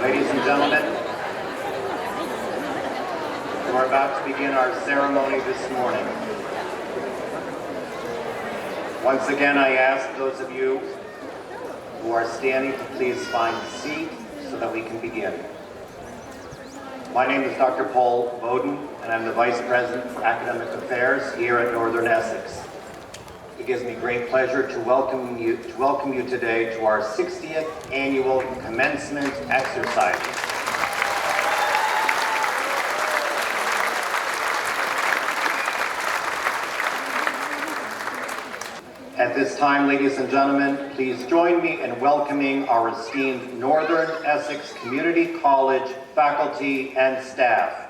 Ladies and gentlemen, we're about to begin our ceremony this morning. Once again, I ask those of you who are standing to please find a seat so that we can begin. My name is Dr. Paul Bowden, and I'm the Vice President for Academic Affairs here at Northern Essex. It gives me great pleasure to welcome you today to our 60th annual commencement exercises. At this time, ladies and gentlemen, please join me in welcoming our esteemed Northern Essex Community College faculty and staff.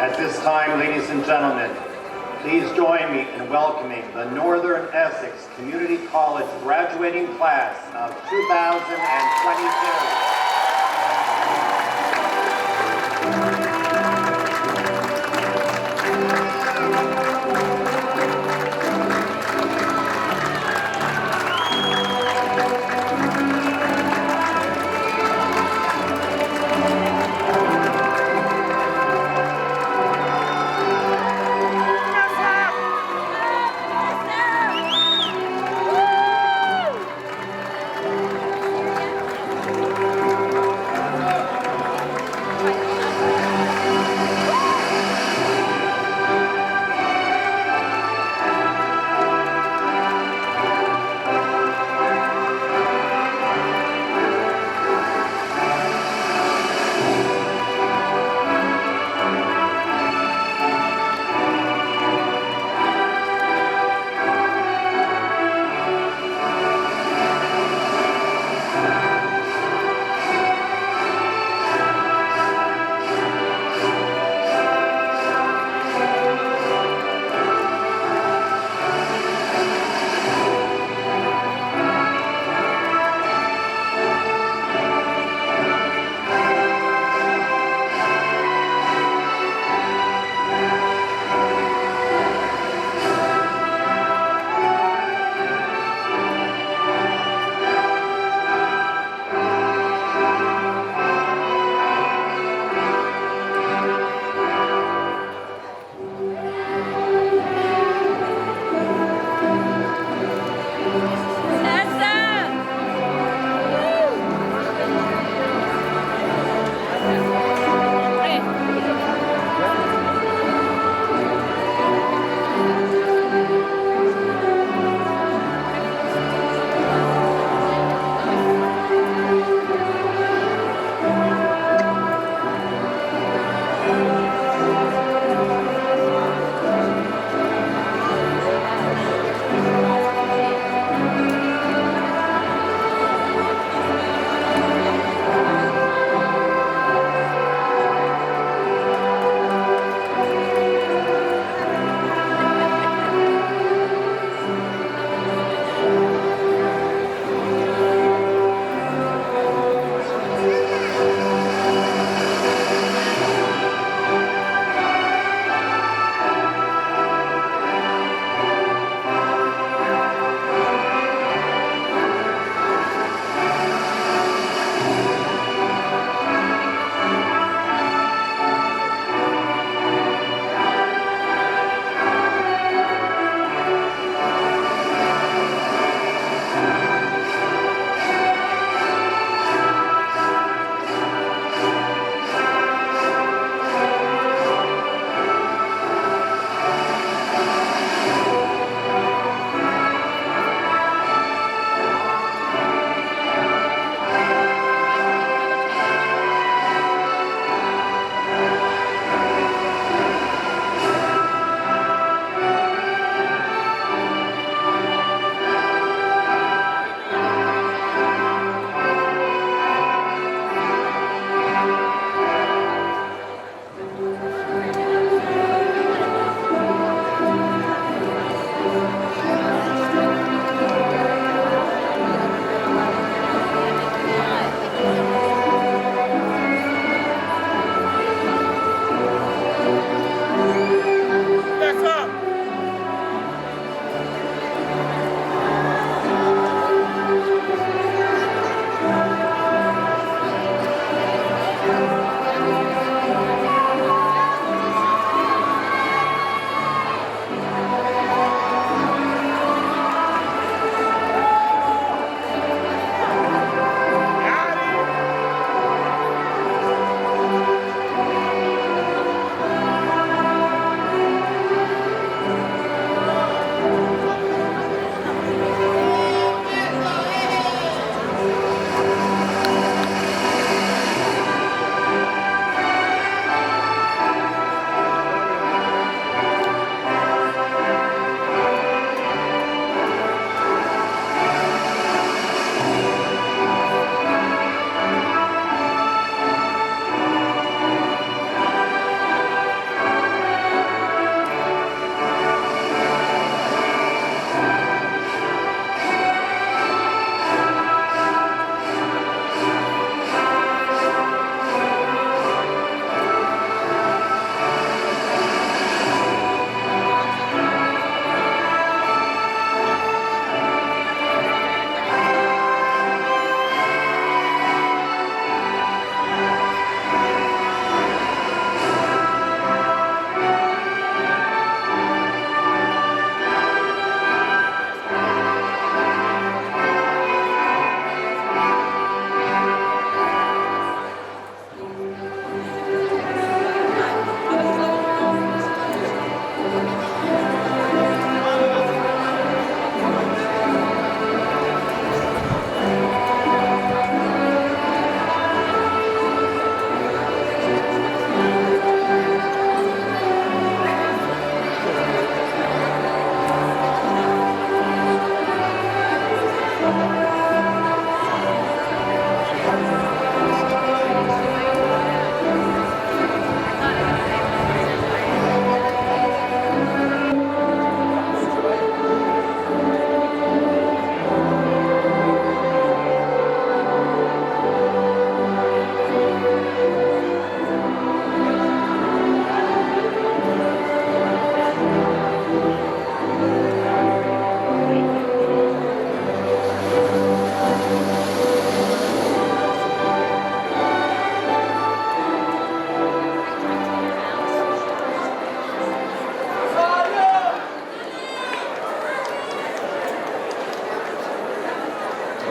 At this time, ladies and gentlemen, please join me in welcoming the Northern Essex Community College graduating class of 2022.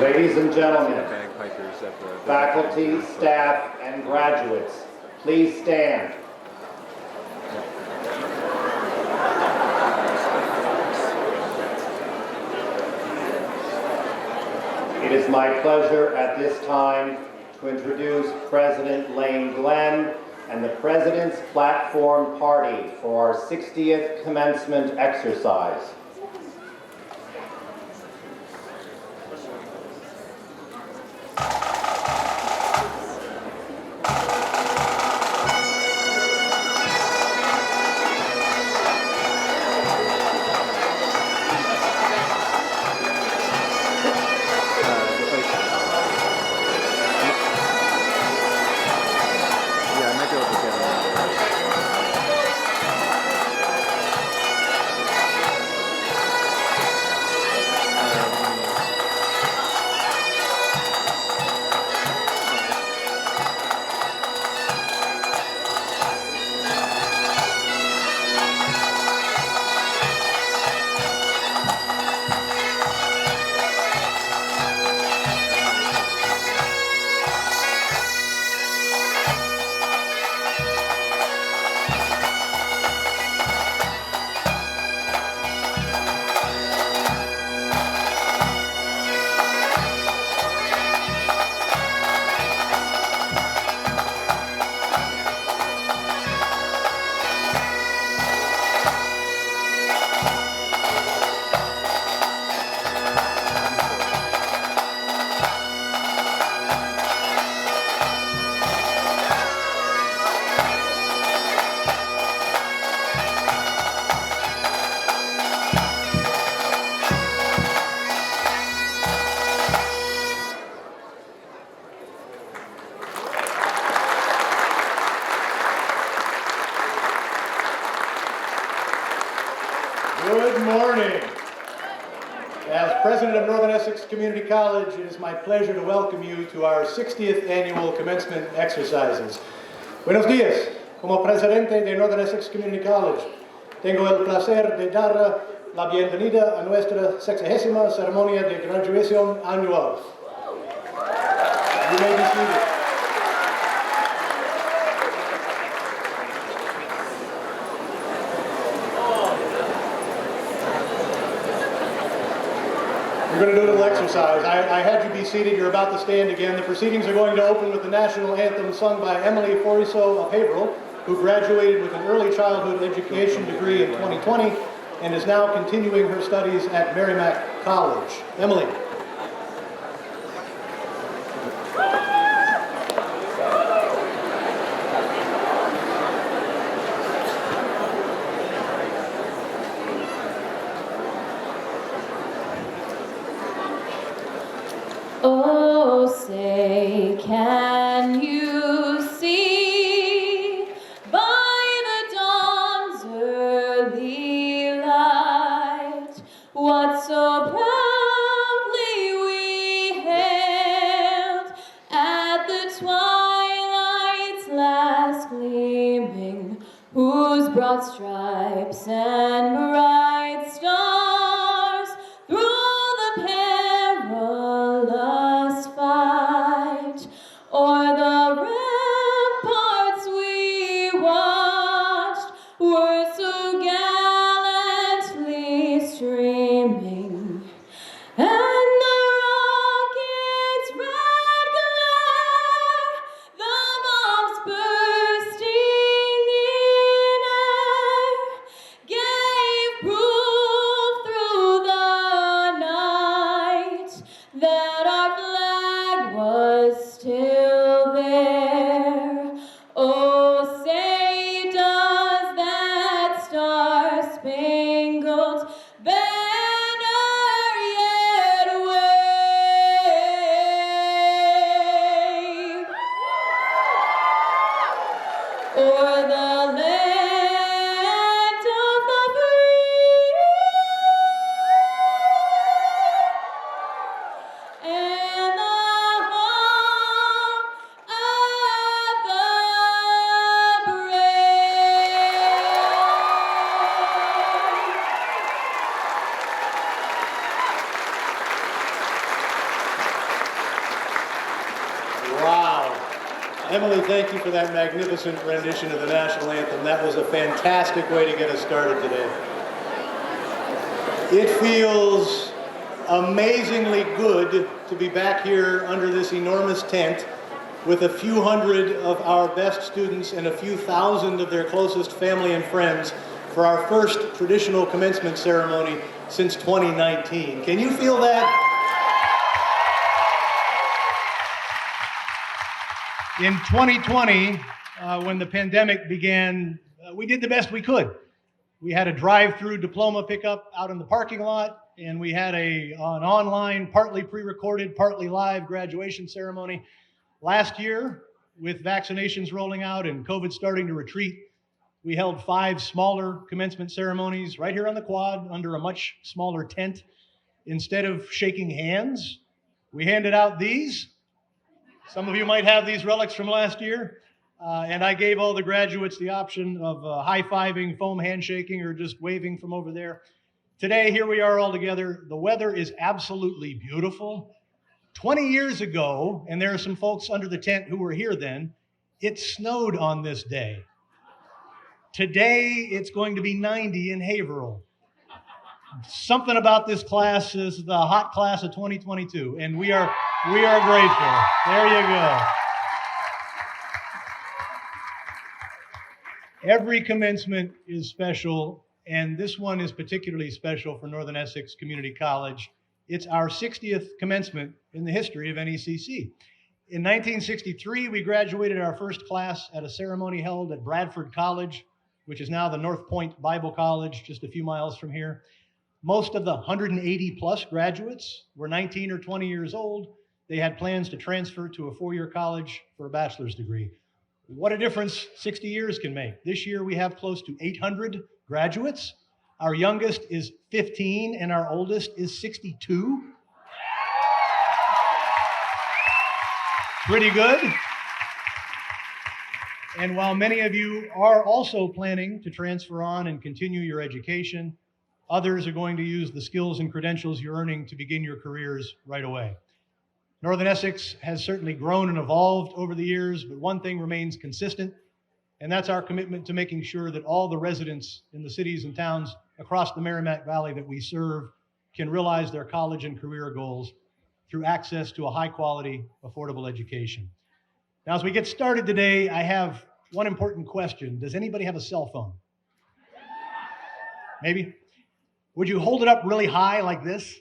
Ladies and gentlemen, bagpipers at the faculty, staff, and graduates, please stand. It is my pleasure at this time to introduce President Lane Glenn and the President's Platform Party for our 60th commencement exercise. Yeah, I might be able to get them. Good morning. As president of Northern Essex Community College, it is my pleasure to welcome you to our 60th annual commencement exercises. Buenos días. Como presidente de Northern Essex Community College, tengo el placer de dar la bienvenida a nuestra 60ª ceremonia de graduación anual. You may be seated. We're going to do a little exercise. I had you be seated. You're about to stand again. The proceedings are going to open with the national anthem sung by Emily Foriso of Haverhill, who graduated with an early childhood education degree in 2020 and is now continuing her studies at Merrimack College. Emily. Oh, say, can you see by the dawn's early light what so proudly we hailed at the twilight's last gleaming, whose broad stripes and bright stars through the perilous fight o'er the ramparts we watched were so gallantly streaming, and the rocket's red glare, the bombs bursting in air, gave proof through the night that our flag was still there. Oh, say does that star-spangled banner yet wave o'er the land of the free? Emily, thank you for that magnificent rendition of the national anthem. That was a fantastic way to get us started today. It feels amazingly good to be back here under this enormous tent with a few hundred of our best students and a few thousand of their closest family and friends for our first traditional commencement ceremony since 2019. Can you feel that? In 2020, when the pandemic began, we did the best we could. We had a drive-through diploma pickup out in the parking lot, and we had an online, partly pre-recorded, partly live graduation ceremony. Last year, with vaccinations rolling out and COVID starting to retreat, we held 5 smaller commencement ceremonies right here on the quad under a much smaller tent. Instead of shaking hands, we handed out these. Some of you might have these relics from last year. And I gave all the graduates the option of high-fiving, foam handshaking, or just waving from over there. Today, here we are all together. The weather is absolutely beautiful. 20 years ago, and there are some folks under the tent who were here then, it snowed on this day. Today, it's going to be 90 in Haverhill. Something about this class is the hot class of 2022, and we are grateful. There you go. Every commencement is special, and this one is particularly special for Northern Essex Community College. It's our 60th commencement in the history of NECC. In 1963, we graduated our first class at a ceremony held at Bradford College, which is now the North Point Bible College, just a few miles from here. Most of the 180 plus graduates were 19 or 20 years old. They had plans to transfer to a 4-year college for a bachelor's degree. What a difference 60 years can make. This year we have close to 800 graduates. Our youngest is 15 and our oldest is 62. Pretty good. And while many of you are also planning to transfer on and continue your education, others are going to use the skills and credentials you're earning to begin your careers right away. Northern Essex has certainly grown and evolved over the years, but one thing remains consistent, and that's our commitment to making sure that all the residents in the cities and towns across the Merrimack Valley that we serve can realize their college and career goals through access to a high-quality, affordable education. Now, as we get started today, I have one important question. Does anybody have a cell phone? Maybe? Would you hold it up really high like this?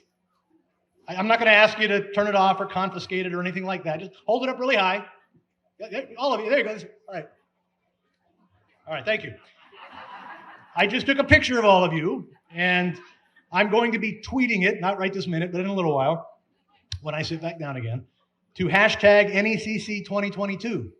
I'm not going to ask you to turn it off or confiscate it or anything like that. Just hold it up really high. All of you, there you go. All right. All right, thank you. I just took a picture of all of you, and I'm going to be tweeting it, not right this minute, but in a little while, when I sit back down again, to hashtag NECC 2022.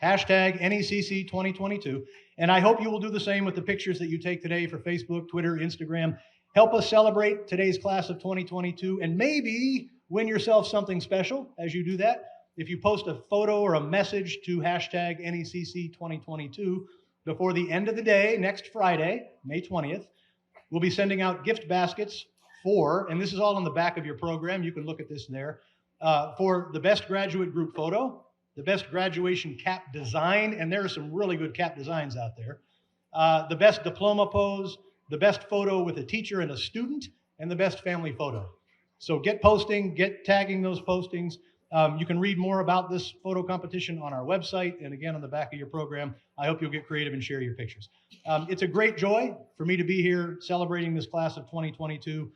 Hashtag NECC 2022. And I hope you will do the same with the pictures that you take today for Facebook, Twitter, Instagram. Help us celebrate today's class of 2022 and maybe win yourself something special as you do that. If you post a photo or a message to hashtag NECC 2022 before the end of the day, next Friday, May 20th, we'll be sending out gift baskets for, and this is all on the back of your program, you can look at this there, for the best graduate group photo, the best graduation cap design, and there are some really good cap designs out there, the best diploma pose, the best photo with a teacher and a student, and the best family photo. So get posting, get tagging those postings. You can read more about this photo competition on our website, and again, on the back of your program. I hope you'll get creative and share your pictures. It's a great joy for me to be here celebrating this class of 2022.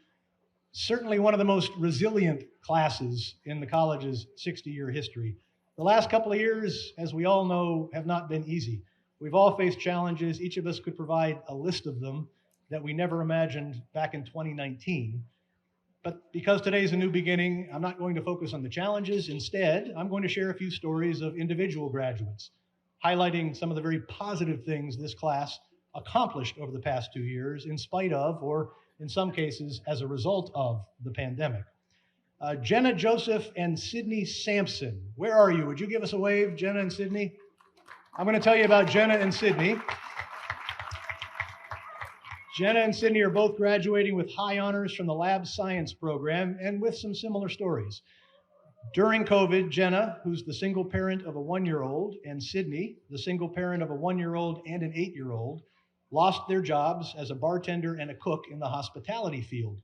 Certainly one of the most resilient classes in the college's 60-year history. The last couple of years, as we all know, have not been easy. We've all faced challenges. Each of us could provide a list of them that we never imagined back in 2019. But because today's a new beginning, I'm not going to focus on the challenges. Instead, I'm going to share a few stories of individual graduates, highlighting some of the very positive things this class accomplished over the past 2 years in spite of, or in some cases, as a result of the pandemic. Jenna Joseph and Sydney Sampson. Where are you? Would you give us a wave, Jenna and Sydney? I'm going to tell you about Jenna and Sydney. Jenna and Sydney are both graduating with high honors from the lab science program and with some similar stories. During COVID, Jenna, who's the single parent of a 1-year-old, and Sydney, the single parent of a 1-year-old and an 8-year-old, lost their jobs as a bartender and a cook in the hospitality field.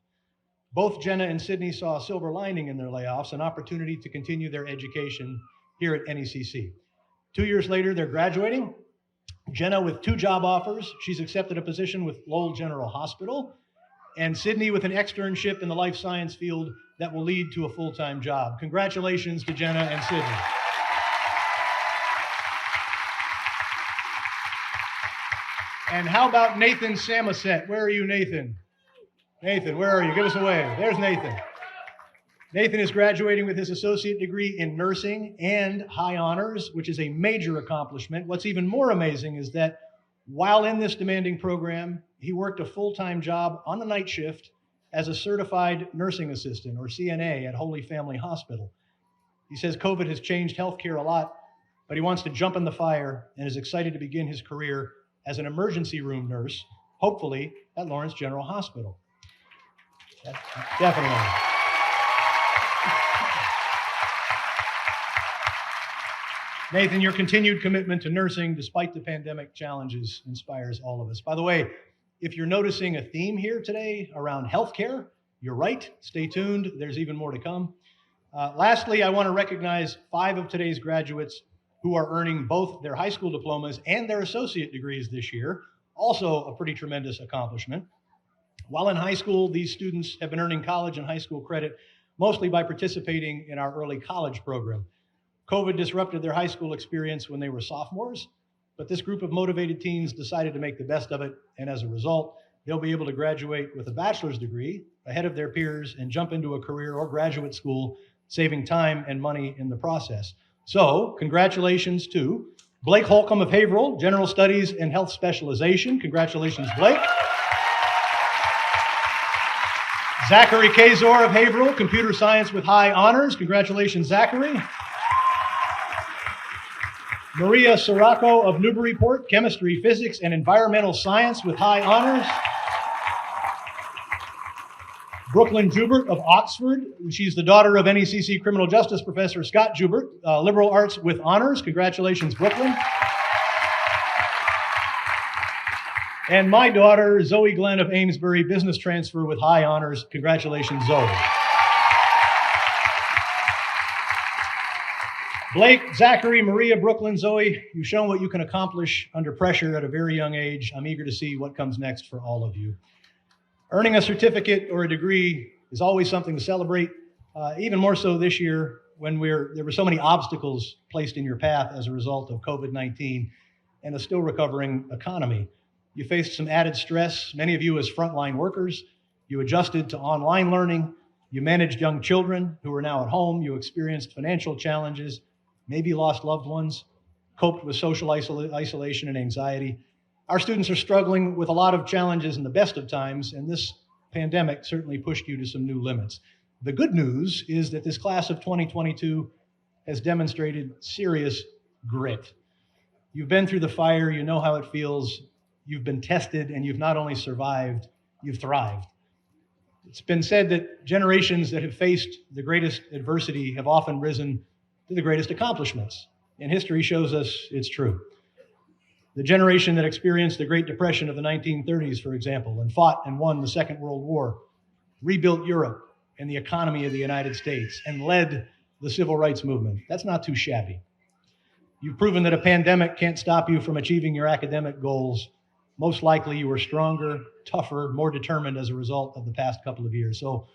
Both Jenna and Sydney saw a silver lining in their layoffs, an opportunity to continue their education here at NECC. 2 years later, they're graduating. Jenna with 2 job offers. She's accepted a position with Lowell General Hospital. And Sydney with an externship in the life science field that will lead to a full-time job. Congratulations to Jenna and Sydney. And how about Nathan Samoset? Where are you, Nathan? Nathan, where are you? Give us a wave. There's Nathan. Nathan is graduating with his associate degree in nursing and high honors, which is a major accomplishment. What's even more amazing is that while in this demanding program, he worked a full-time job on the night shift as a certified nursing assistant, or CNA, at Holy Family Hospital. He says COVID has changed healthcare a lot, but he wants to jump in the fire and is excited to begin his career as an emergency room nurse, hopefully at Lawrence General Hospital. Definitely. Nathan, your continued commitment to nursing despite the pandemic challenges inspires all of us. By the way, if you're noticing a theme here today around healthcare, you're right. Stay tuned. There's even more to come. Lastly, I want to recognize 5 of today's graduates who are earning both their high school diplomas and their associate degrees this year. Also a pretty tremendous accomplishment. While in high school, these students have been earning college and high school credit mostly by participating in our early college program. COVID disrupted their high school experience when they were sophomores, but this group of motivated teens decided to make the best of it, and as a result, they'll be able to graduate with a bachelor's degree ahead of their peers and jump into a career or graduate school, saving time and money in the process. So, congratulations to Blake Holcomb of Haverhill, General Studies and Health Specialization. Congratulations, Blake. Zachary Kazor of Haverhill, Computer Science with high honors. Congratulations, Zachary. Maria Sirocco of Newburyport, Chemistry, Physics, and Environmental Science with high honors. Brooklyn Jubert of Oxford. She's the daughter of NECC Criminal Justice Professor Scott Jubert, Liberal Arts with honors. Congratulations, Brooklyn. And my daughter, Zoe Glenn of Amesbury, Business Transfer with high honors. Congratulations, Zoe. Blake, Zachary, Maria, Brooklyn, Zoe, you've shown what you can accomplish under pressure at a very young age. I'm eager to see what comes next for all of you. Earning a certificate or a degree is always something to celebrate, even more so this year when there were so many obstacles placed in your path as a result of COVID-19 and a still recovering economy. You faced some added stress, many of you as frontline workers. You adjusted to online learning. You managed young children who are now at home. You experienced financial challenges, maybe lost loved ones, coped with social isolation and anxiety. Our students are struggling with a lot of challenges in the best of times, and this pandemic certainly pushed you to some new limits. The good news is that this class of 2022 has demonstrated serious grit. You've been through the fire, you know how it feels, you've been tested, and you've not only survived, you've thrived. It's been said that generations that have faced the greatest adversity have often risen to the greatest accomplishments, and history shows us it's true. The generation that experienced the Great Depression of the 1930s, for example, and fought and won the Second World War, rebuilt Europe and the economy of the United States, and led the civil rights movement. That's not too shabby. You've proven that a pandemic can't stop you from achieving your academic goals. Most likely you were stronger, tougher, more determined as a result of the past couple of years. So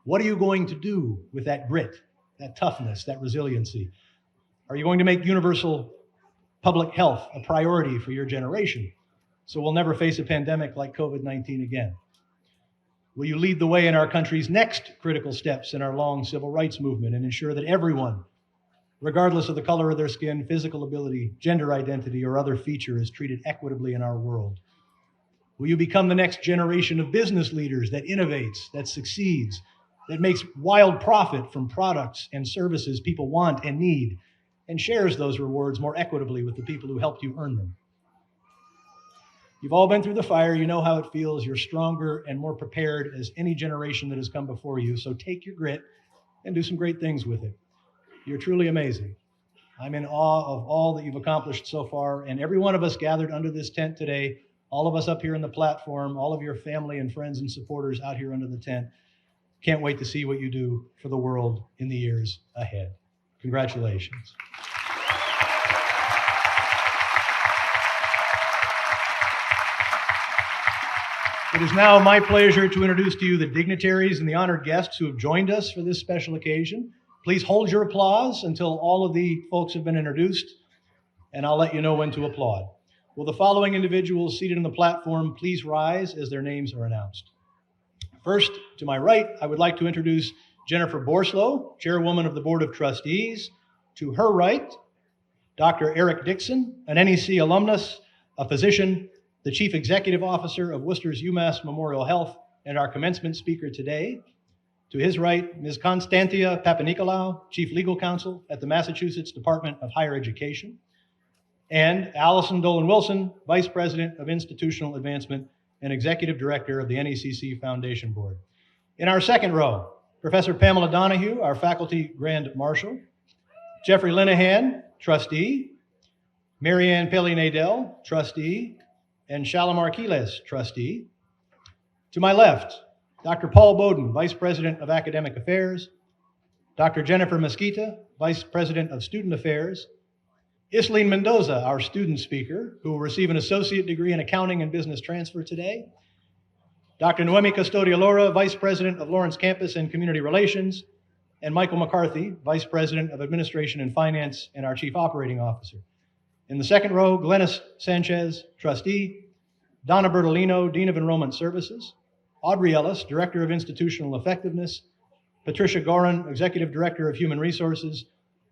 what are you going to do with that grit, that toughness, that resiliency? Are you going to make universal public health a priority for your generation so we'll never face a pandemic like COVID-19 again? Will you lead the way in our country's next critical steps in our long civil rights movement and ensure that everyone, regardless of the color of their skin, physical ability, gender identity, or other feature, is treated equitably in our world? Will you become the next generation of business leaders that innovates, that succeeds, that makes wild profit from products and services people want and need, and shares those rewards more equitably with the people who helped you earn them? You've all been through the fire. You know how it feels. You're stronger and more prepared as any generation that has come before you. So take your grit and do some great things with it. You're truly amazing. I'm in awe of all that you've accomplished so far, and every one of us gathered under this tent today, all of us up here on the platform, all of your family and friends and supporters out here under the tent, can't wait to see what you do for the world in the years ahead. Congratulations. It is now my pleasure to introduce to you the dignitaries and the honored guests who have joined us for this special occasion. Please hold your applause until all of the folks have been introduced, and I'll let you know when to applaud. Will the following individuals seated on the platform please rise as their names are announced? First, to my right, I would like to introduce Jennifer Borslow, Chairwoman of the Board of Trustees. To her right, Dr. Eric Dixon, an NEC alumnus, a physician, the Chief Executive Officer of Worcester's UMass Memorial Health, and our commencement speaker today. To his right, Ms. Constantia Papanikolaou, Chief Legal Counsel at the Massachusetts Department of Higher Education, and Allison Dolan-Wilson, Vice President of Institutional Advancement and Executive Director of the NECC Foundation Board. In our second row, Professor Pamela Donahue, our Faculty Grand Marshal, Jeffrey Linehan, Trustee, Marianne Pelly-Nadell, Trustee, and Shalimar Quiles, Trustee. To my left, Dr. Paul Bowden, Vice President of Academic Affairs, Dr. Jennifer Mesquita, Vice President of Student Affairs, Isleen Mendoza, our student speaker, who will receive an associate degree in accounting and business transfer today, Dr. Noemi Custodia-Lora, Vice President of Lawrence Campus and Community Relations, and Michael McCarthy, Vice President of Administration and Finance and our Chief Operating Officer. In the second row, Glennis Sanchez, Trustee, Donna Bertolino, Dean of Enrollment Services, Audrey Ellis, Director of Institutional Effectiveness, Patricia Gorin, Executive Director of Human Resources,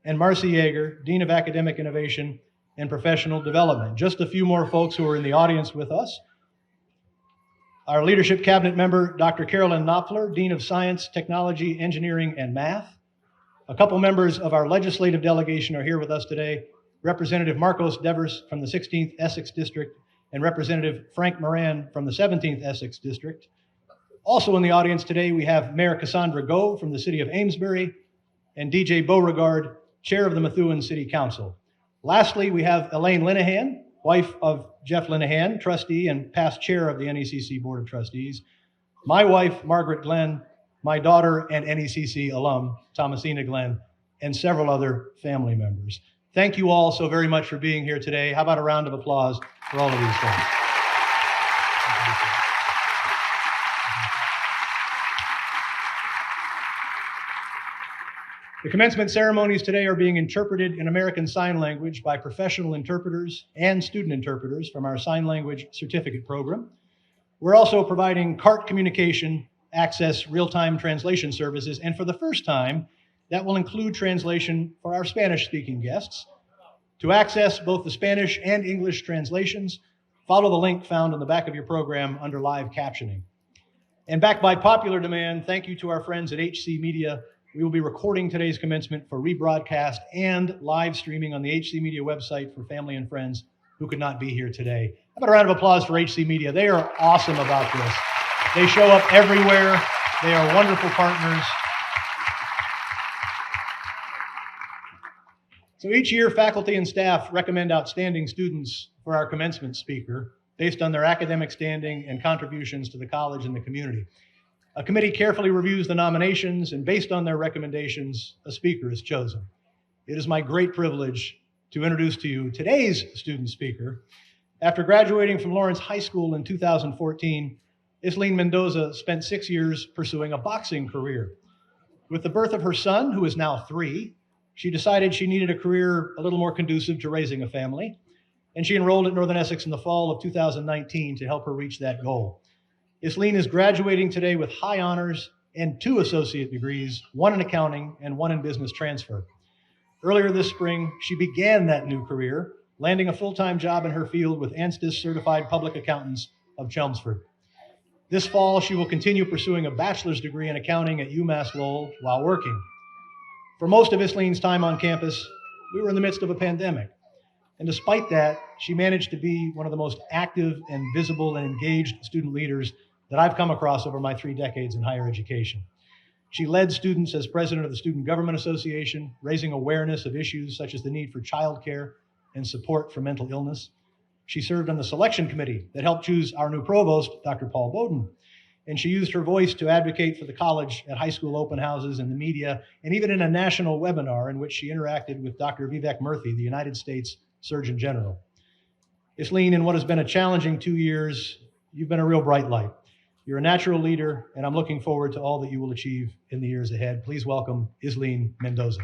and Marcy Yeager, Dean of Academic Innovation and Professional Development. Just a few more folks who are in the audience with us. Our Leadership Cabinet member, Dr. Carolyn Knopfler, Dean of Science, Technology, Engineering, and Math. A couple members of our legislative delegation are here with us today. Representative Marcos Devers from the 16th Essex District and Representative Frank Moran from the 17th Essex District. Also in the audience today, we have Mayor Cassandra Goh from the City of Amesbury and DJ Beauregard, Chair of the Methuen City Council. Lastly, we have Elaine Linehan, wife of Jeff Linehan, Trustee and past Chair of the NECC Board of Trustees, my wife, Margaret Glenn, my daughter and NECC alum, Thomasina Glenn, and several other family members. Thank you all so very much for being here today. How about a round of applause for all of these folks? The commencement ceremonies today are being interpreted in American Sign Language by professional interpreters and student interpreters from our Sign Language Certificate Program. We're also providing CART communication access real-time translation services, and for the first time, that will include translation for our Spanish-speaking guests. To access both the Spanish and English translations, follow the link found on the back of your program under live captioning. And backed by popular demand, thank you to our friends at HC Media. We will be recording today's commencement for rebroadcast and live streaming on the HC Media website for family and friends who could not be here today. How about a round of applause for HC Media? They are awesome about this. They show up everywhere. They are wonderful partners. So each year, faculty and staff recommend outstanding students for our commencement speaker based on their academic standing and contributions to the college and the community. A committee carefully reviews the nominations, and based on their recommendations, a speaker is chosen. It is my great privilege to introduce to you today's student speaker. After graduating from Lawrence High School in 2014, Isleen Mendoza spent 6 years pursuing a boxing career. With the birth of her son, who is now 3, she decided she needed a career a little more conducive to raising a family, and she enrolled at Northern Essex in the fall of 2019 to help her reach that goal. Isleen is graduating today with high honors and 2 associate degrees, 1 in accounting and 1 in business transfer. Earlier this spring, she began that new career, landing a full-time job in her field with Anstis Certified Public Accountants of Chelmsford. This fall, she will continue pursuing a bachelor's degree in accounting at UMass Lowell while working. For most of Isleen's time on campus, we were in the midst of a pandemic. And despite that, she managed to be one of the most active and visible and engaged student leaders that I've come across over my 3 decades in higher education. She led students as president of the Student Government Association, raising awareness of issues such as the need for childcare and support for mental illness. She served on the selection committee that helped choose our new provost, Dr. Paul Bowden. And she used her voice to advocate for the college at high school open houses, in the media, and even in a national webinar in which she interacted with Dr. Vivek Murthy, the United States Surgeon General. Isleen, in what has been a challenging 2 years, you've been a real bright light. You're a natural leader, and I'm looking forward to all that you will achieve in the years ahead. Please welcome Isleen Mendoza.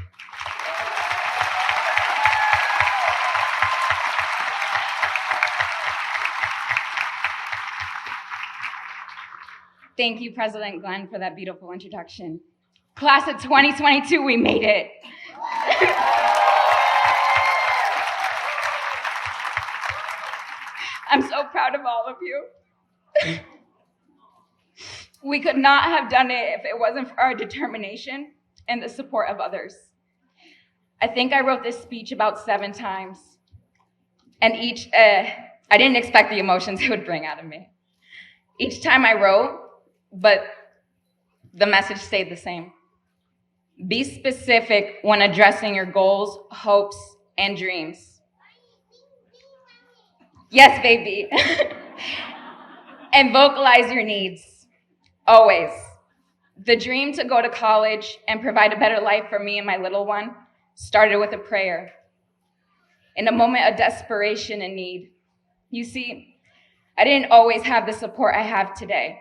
Thank you, President Glenn, for that beautiful introduction. Class of 2022, we made it. I'm so proud of all of you. We could not have done it if it wasn't for our determination and the support of others. I think I wrote this speech about 7 times, and I didn't expect the emotions it would bring out of me. Each time I wrote, but the message stayed the same. Be specific when addressing your goals, hopes, and dreams. Yes, baby. And vocalize your needs. Always. The dream to go to college and provide a better life for me and my little one started with a prayer. In a moment of desperation and need. You see, I didn't always have the support I have today.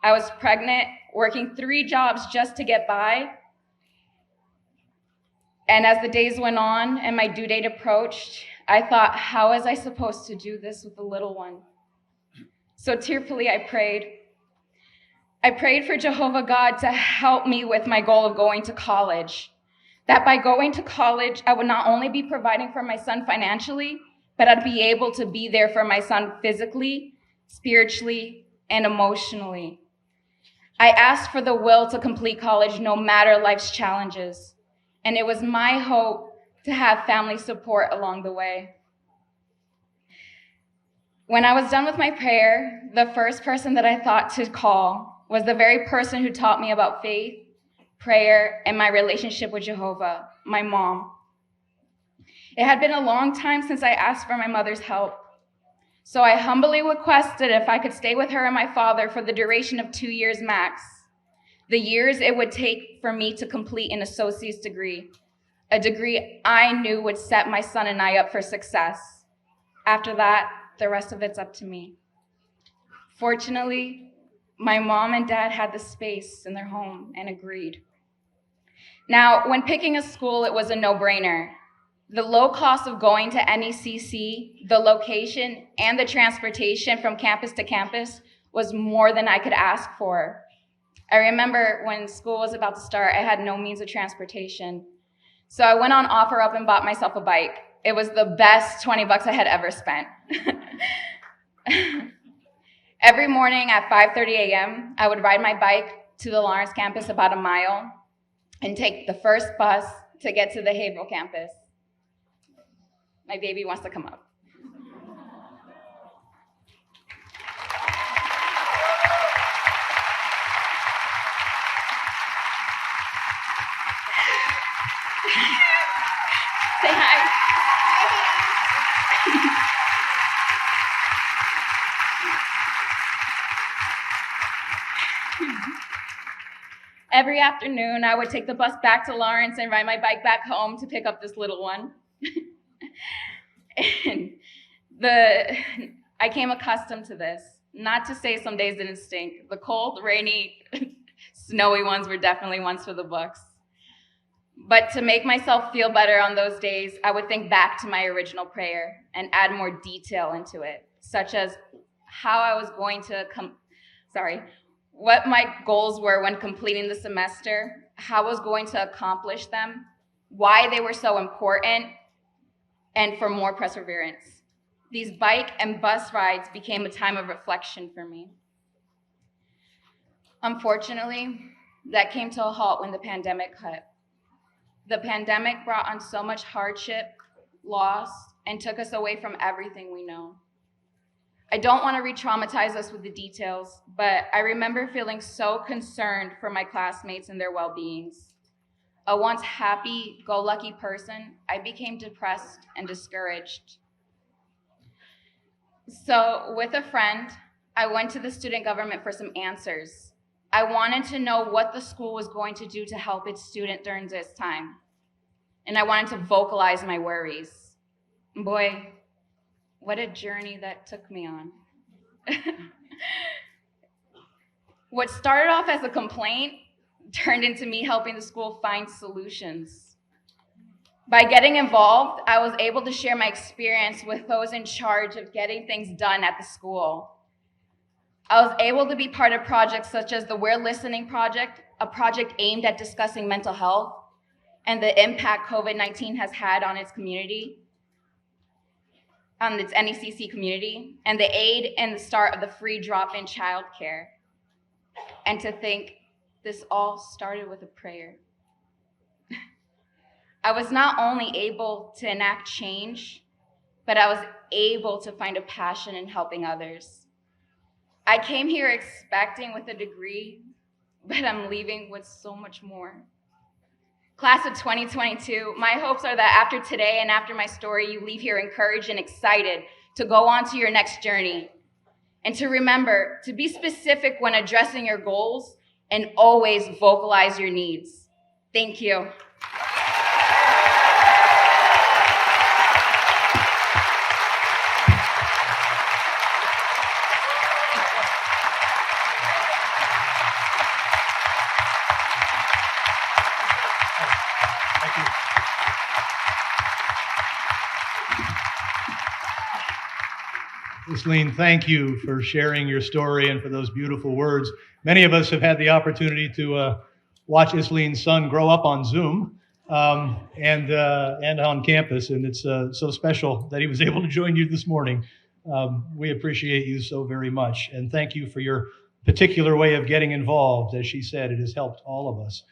I was pregnant, working 3 jobs just to get by. And as the days went on and my due date approached, I thought, how was I supposed to do this with a little one? So tearfully, I prayed. I prayed for Jehovah God to help me with my goal of going to college. That by going to college, I would not only be providing for my son financially, but I'd be able to be there for my son physically, spiritually, and emotionally. I asked for the will to complete college no matter life's challenges. And it was my hope to have family support along the way. When I was done with my prayer, the first person that I thought to call was the very person who taught me about faith, prayer, and my relationship with Jehovah, my mom. It had been a long time since I asked for my mother's help. So I humbly requested if I could stay with her and my father for the duration of 2 years max, the years it would take for me to complete an associate's degree, a degree I knew would set my son and I up for success. After that, the rest of it's up to me. Fortunately, my mom and dad had the space in their home and agreed. Now, when picking a school, it was a no-brainer. The low cost of going to NECC, the location, and the transportation from campus to campus was more than I could ask for. I remember when school was about to start, I had no means of transportation. So I went on OfferUp and bought myself a bike. It was the best $20 I had ever spent. Every morning at 5:30 a.m., I would ride my bike to the Lawrence campus about a mile and take the first bus to get to the Haverhill campus. My baby wants to come up. Say hi. Every afternoon, I would take the bus back to Lawrence and ride my bike back home to pick up this little one. And I came accustomed to this. Not to say some days didn't stink. The cold, rainy, snowy ones were definitely ones for the books. But to make myself feel better on those days, I would think back to my original prayer and add more detail into it, such as how I was going to what my goals were when completing the semester, how I was going to accomplish them, why they were so important, and for more perseverance. These bike and bus rides became a time of reflection for me. Unfortunately, that came to a halt when the pandemic hit. The pandemic brought on so much hardship, loss, and took us away from everything we know. I don't want to re-traumatize us with the details, but I remember feeling so concerned for my classmates and their well-beings. A once happy-go-lucky person, I became depressed and discouraged. So with a friend, I went to the student government for some answers. I wanted to know what the school was going to do to help its student during this time. And I wanted to vocalize my worries. Boy, what a journey that took me on. What started off as a complaint turned into me helping the school find solutions. By getting involved, I was able to share my experience with those in charge of getting things done at the school. I was able to be part of projects such as the We're Listening Project, a project aimed at discussing mental health and the impact COVID-19 has had on its community, on its NECC community, and the aid and the start of the free drop-in childcare. And to think this all started with a prayer. I was not only able to enact change, but I was able to find a passion in helping others. I came here expecting with a degree, but I'm leaving with so much more. Class of 2022, my hopes are that after today and after my story, you leave here encouraged and excited to go on to your next journey. And to remember to be specific when addressing your goals and always vocalize your needs. Thank you. Isleen, thank you for sharing your story and for those beautiful words. Many of us have had the opportunity to watch Isleen's son grow up on Zoom and on campus, and it's so special that he was able to join you this morning. We appreciate you so very much, and thank you for your particular way of getting involved. As she said, it has helped all of us.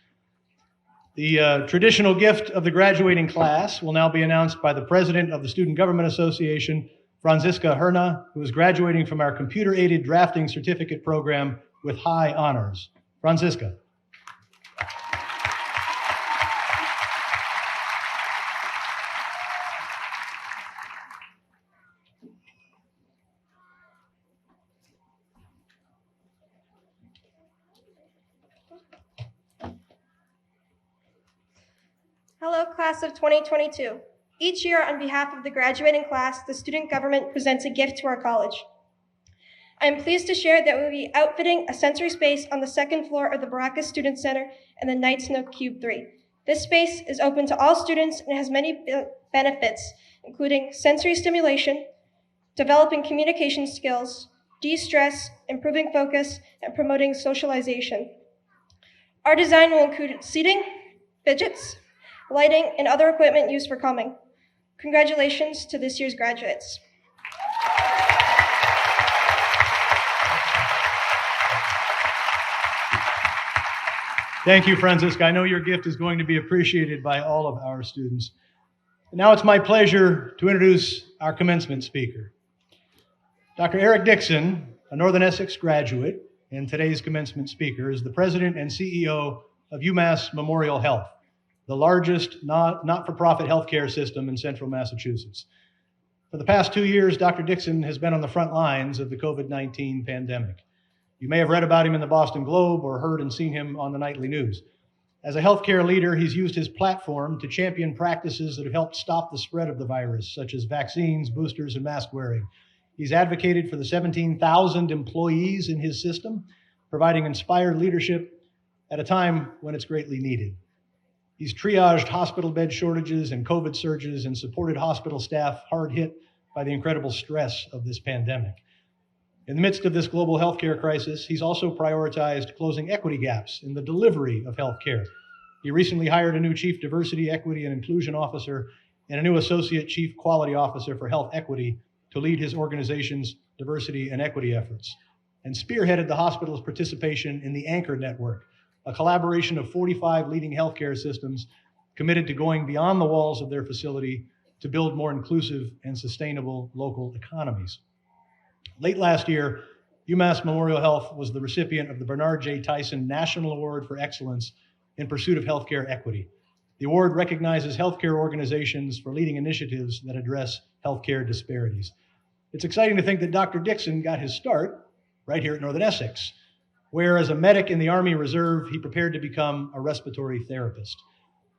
The traditional gift of the graduating class will now be announced by the president of the Student Government Association, Franziska Herna, who is graduating from our computer-aided drafting certificate program with high honors. Franziska. Hello, class of 2022. Each year, on behalf of the graduating class, the student government presents a gift to our college. I am pleased to share that we will be outfitting a sensory space on the second floor of the Baracus Student Center and the Night Snook Cube 3. This space is open to all students and has many benefits, including sensory stimulation, developing communication skills, de-stress, improving focus, and promoting socialization. Our design will include seating, fidgets, lighting, and other equipment used for calming. Congratulations to this year's graduates. Thank you, Franziska. I know your gift is going to be appreciated by all of our students. And now it's my pleasure to introduce our commencement speaker. Dr. Eric Dixon, a Northern Essex graduate and today's commencement speaker, is the president and CEO of UMass Memorial Health, the largest not-for-profit healthcare system in central Massachusetts. For the past 2 years, Dr. Dixon has been on the front lines of the COVID-19 pandemic. You may have read about him in the Boston Globe or heard and seen him on the nightly news. As a healthcare leader, he's used his platform to champion practices that have helped stop the spread of the virus, such as vaccines, boosters, and mask wearing. He's advocated for the 17,000 employees in his system, providing inspired leadership at a time when it's greatly needed. He's triaged hospital bed shortages and COVID surges and supported hospital staff hard hit by the incredible stress of this pandemic. In the midst of this global healthcare crisis, he's also prioritized closing equity gaps in the delivery of healthcare. He recently hired a new Chief Diversity, Equity, and Inclusion Officer and a new Associate Chief Quality Officer for Health Equity to lead his organization's diversity and equity efforts, and spearheaded the hospital's participation in the Anchor Network, a collaboration of 45 leading healthcare systems committed to going beyond the walls of their facility to build more inclusive and sustainable local economies. Late last year, UMass Memorial Health was the recipient of the Bernard J. Tyson National Award for Excellence in Pursuit of Healthcare Equity. The award recognizes healthcare organizations for leading initiatives that address healthcare disparities. It's exciting to think that Dr. Dixon got his start right here at Northern Essex, where as a medic in the Army Reserve, he prepared to become a respiratory therapist.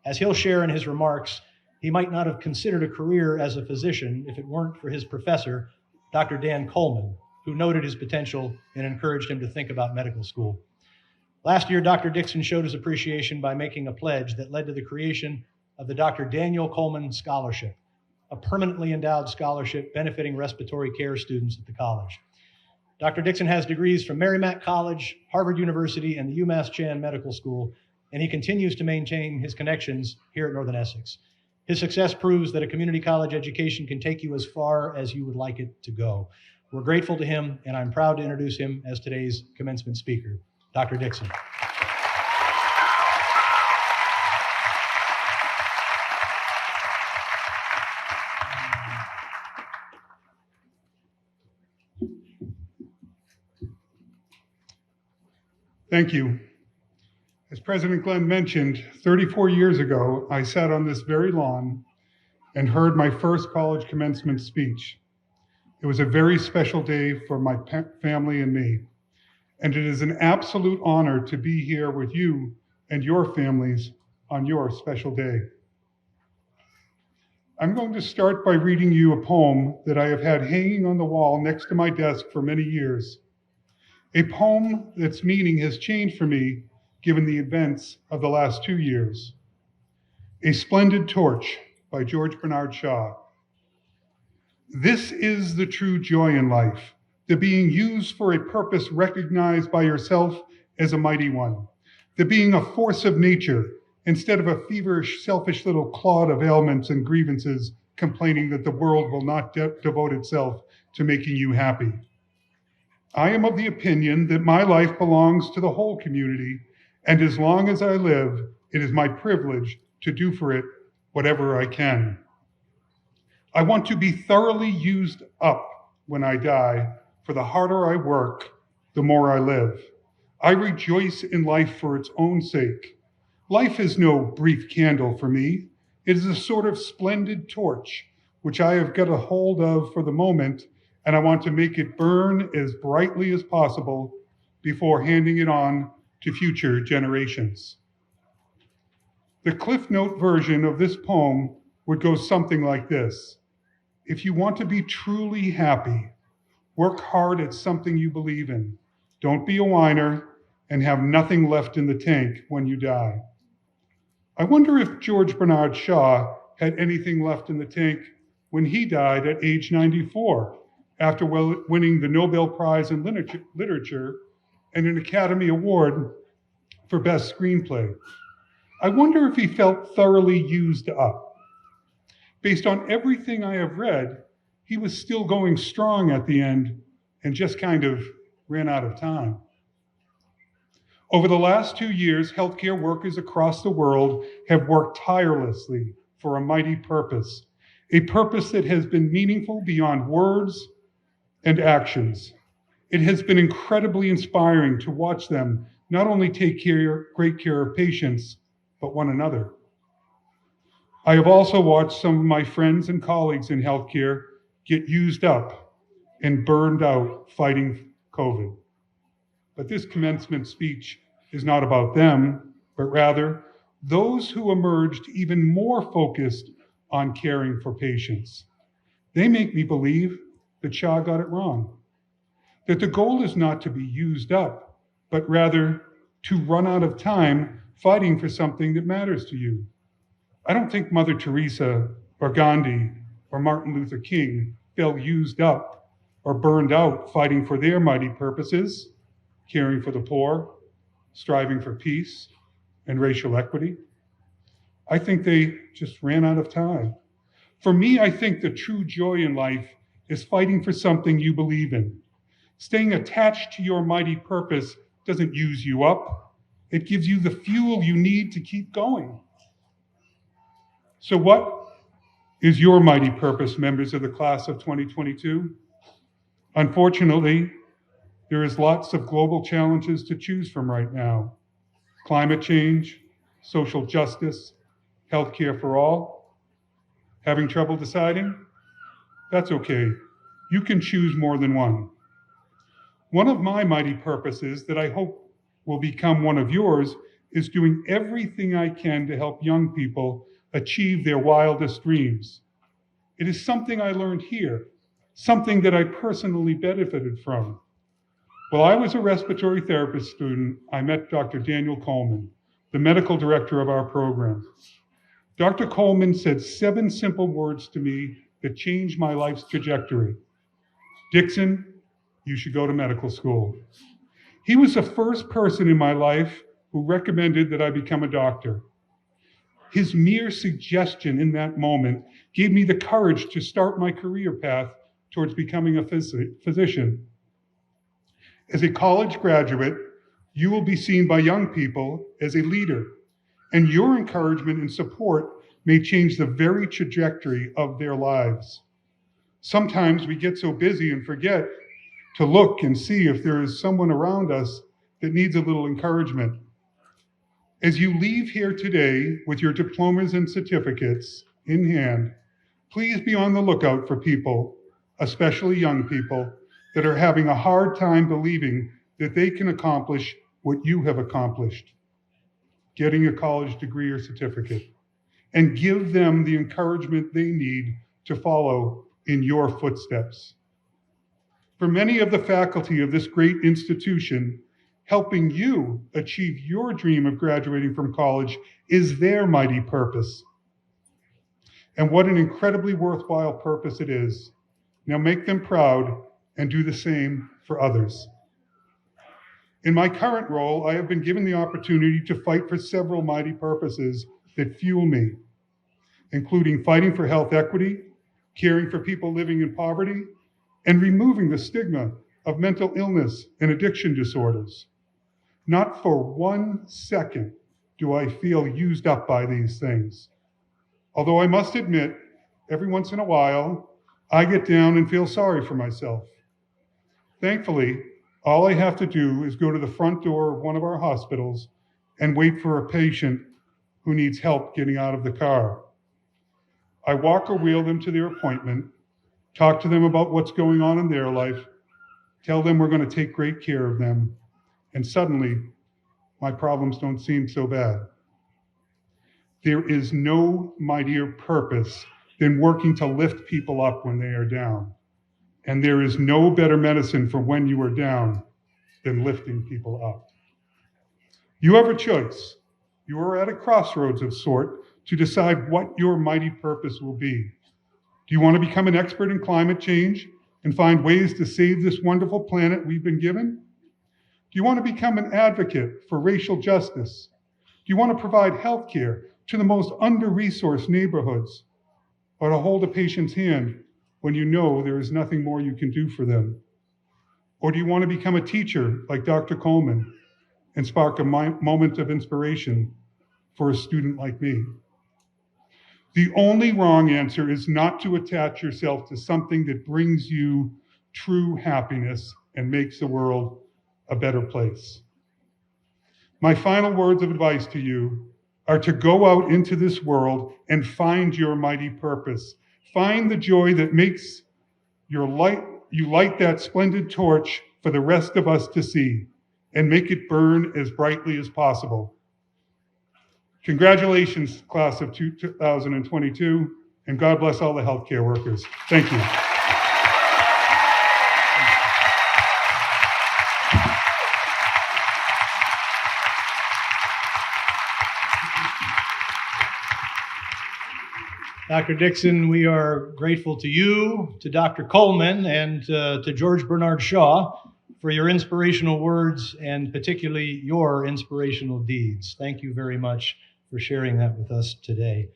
As he'll share in his remarks, he might not have considered a career as a physician if it weren't for his professor, Dr. Dan Coleman, who noted his potential and encouraged him to think about medical school. Last year, Dr. Dixon showed his appreciation by making a pledge that led to the creation of the Dr. Daniel Coleman Scholarship, a permanently endowed scholarship benefiting respiratory care students at the college. Dr. Dixon has degrees from Merrimack College, Harvard University, and the UMass Chan Medical School, and he continues to maintain his connections here at Northern Essex. His success proves that a community college education can take you as far as you would like it to go. We're grateful to him, and I'm proud to introduce him as today's commencement speaker, Dr. Dixon. Thank you. As President Glenn mentioned, 34 years ago, I sat on this very lawn and heard my first college commencement speech. It was a very special day for my family and me, and it is an absolute honor to be here with you and your families on your special day. I'm going to start by reading you a poem that I have had hanging on the wall next to my desk for many years. A poem that's meaning has changed for me given the events of the last 2 years. A Splendid Torch by George Bernard Shaw. This is the true joy in life, the being used for a purpose recognized by yourself as a mighty one, the being a force of nature instead of a feverish, selfish little clod of ailments and grievances complaining that the world will not devote itself to making you happy. I am of the opinion that my life belongs to the whole community, and as long as I live, it is my privilege to do for it whatever I can. I want to be thoroughly used up when I die, for the harder I work, the more I live. I rejoice in life for its own sake. Life is no brief candle for me. It is a sort of splendid torch, which I have got a hold of for the moment, and I want to make it burn as brightly as possible before handing it on to future generations. The Cliff Note version of this poem would go something like this. If you want to be truly happy, work hard at something you believe in. Don't be a whiner and have nothing left in the tank when you die. I wonder if George Bernard Shaw had anything left in the tank when he died at age 94, after winning the Nobel Prize in Literature and an Academy Award for Best Screenplay. I wonder if he felt thoroughly used up. Based on everything I have read, he was still going strong at the end and just kind of ran out of time. Over the last 2 years, healthcare workers across the world have worked tirelessly for a mighty purpose, a purpose that has been meaningful beyond words and actions. It has been incredibly inspiring to watch them not only take great care of patients, but one another. I have also watched some of my friends and colleagues in healthcare get used up and burned out fighting COVID. But this commencement speech is not about them, but rather those who emerged even more focused on caring for patients. They make me believe that Shaw got it wrong, that the goal is not to be used up, but rather to run out of time fighting for something that matters to you. I don't think Mother Teresa or Gandhi or Martin Luther King felt used up or burned out fighting for their mighty purposes, caring for the poor, striving for peace and racial equity. I think they just ran out of time. For me, I think the true joy in life is fighting for something you believe in. Staying attached to your mighty purpose doesn't use you up. It gives you the fuel you need to keep going. So what is your mighty purpose, members of the class of 2022? Unfortunately, there is lots of global challenges to choose from right now. Climate change, social justice, healthcare for all. Having trouble deciding? That's okay. You can choose more than one. One of my mighty purposes that I hope will become one of yours is doing everything I can to help young people achieve their wildest dreams. It is something I learned here, something that I personally benefited from. While I was a respiratory therapist student, I met Dr. Daniel Coleman, the medical director of our program. Dr. Coleman said 7 simple words to me that changed my life's trajectory. Dixon, you should go to medical school. He was the first person in my life who recommended that I become a doctor. His mere suggestion in that moment gave me the courage to start my career path towards becoming a physician. As a college graduate, you will be seen by young people as a leader, and your encouragement and support may change the very trajectory of their lives. Sometimes we get so busy and forget to look and see if there is someone around us that needs a little encouragement. As you leave here today with your diplomas and certificates in hand, please be on the lookout for people, especially young people, that are having a hard time believing that they can accomplish what you have accomplished, getting a college degree or certificate, and give them the encouragement they need to follow in your footsteps. For many of the faculty of this great institution, helping you achieve your dream of graduating from college is their mighty purpose. And what an incredibly worthwhile purpose it is. Now make them proud and do the same for others. In my current role, I have been given the opportunity to fight for several mighty purposes that fuel me, including fighting for health equity, caring for people living in poverty, and removing the stigma of mental illness and addiction disorders. Not for 1 second do I feel used up by these things. Although I must admit, every once in a while, I get down and feel sorry for myself. Thankfully, all I have to do is go to the front door of one of our hospitals and wait for a patient who needs help getting out of the car. I walk or wheel them to their appointment, talk to them about what's going on in their life, tell them we're going to take great care of them, and suddenly my problems don't seem so bad. There is no mightier purpose than working to lift people up when they are down. And there is no better medicine for when you are down than lifting people up. You have a choice. You are at a crossroads of sort to decide what your mighty purpose will be. Do you want to become an expert in climate change and find ways to save this wonderful planet we've been given? Do you want to become an advocate for racial justice? Do you want to provide health care to the most under-resourced neighborhoods? Or to hold a patient's hand when you know there is nothing more you can do for them? Or do you want to become a teacher like Dr. Coleman and spark a moment of inspiration for a student like me? The only wrong answer is not to attach yourself to something that brings you true happiness and makes the world a better place. My final words of advice to you are to go out into this world and find your mighty purpose. Find the joy that makes you light that splendid torch for the rest of us to see, and make it burn as brightly as possible. Congratulations, class of 2022, and God bless all the healthcare workers. Thank you. Dr. Dixon, we are grateful to you, to Dr. Coleman, and to George Bernard Shaw for your inspirational words and particularly your inspirational deeds. Thank you very much for sharing that with us today.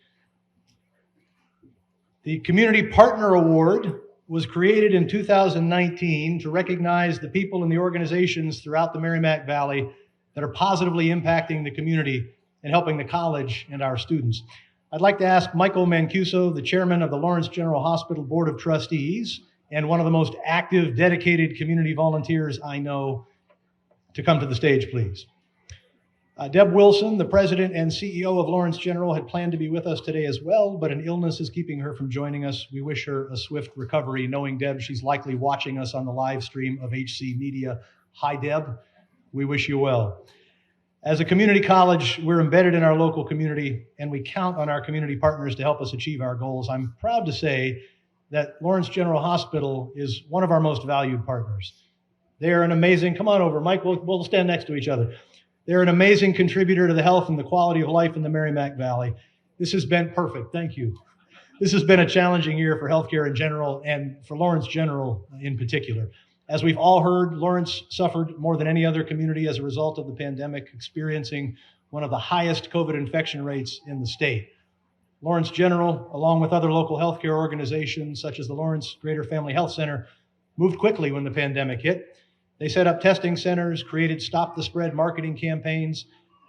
The Community Partner Award was created in 2019 to recognize the people and the organizations throughout the Merrimack Valley that are positively impacting the community and helping the college and our students. I'd like to ask Michael Mancuso, the chairman of the Lawrence General Hospital Board of Trustees, and one of the most active, dedicated community volunteers I know to come to the stage, please. Deb Wilson, the president and CEO of Lawrence General, had planned to be with us today as well, but an illness is keeping her from joining us. We wish her a swift recovery. Knowing Deb, she's likely watching us on the live stream of HC Media. Hi, Deb. We wish you well. As a community college, we're embedded in our local community, and we count on our community partners to help us achieve our goals. I'm proud to say that Lawrence General Hospital is one of our most valued partners. They are an amazing, come on over, Mike, we'll stand next to each other. They're an amazing contributor to the health and the quality of life in the Merrimack Valley. This has been perfect, thank you. This has been a challenging year for healthcare in general and for Lawrence General in particular. As we've all heard, Lawrence suffered more than any other community as a result of the pandemic, experiencing one of the highest COVID infection rates in the state. Lawrence General, along with other local healthcare organizations such as the Lawrence Greater Family Health Center, moved quickly when the pandemic hit. They set up testing centers, created Stop the Spread marketing campaigns,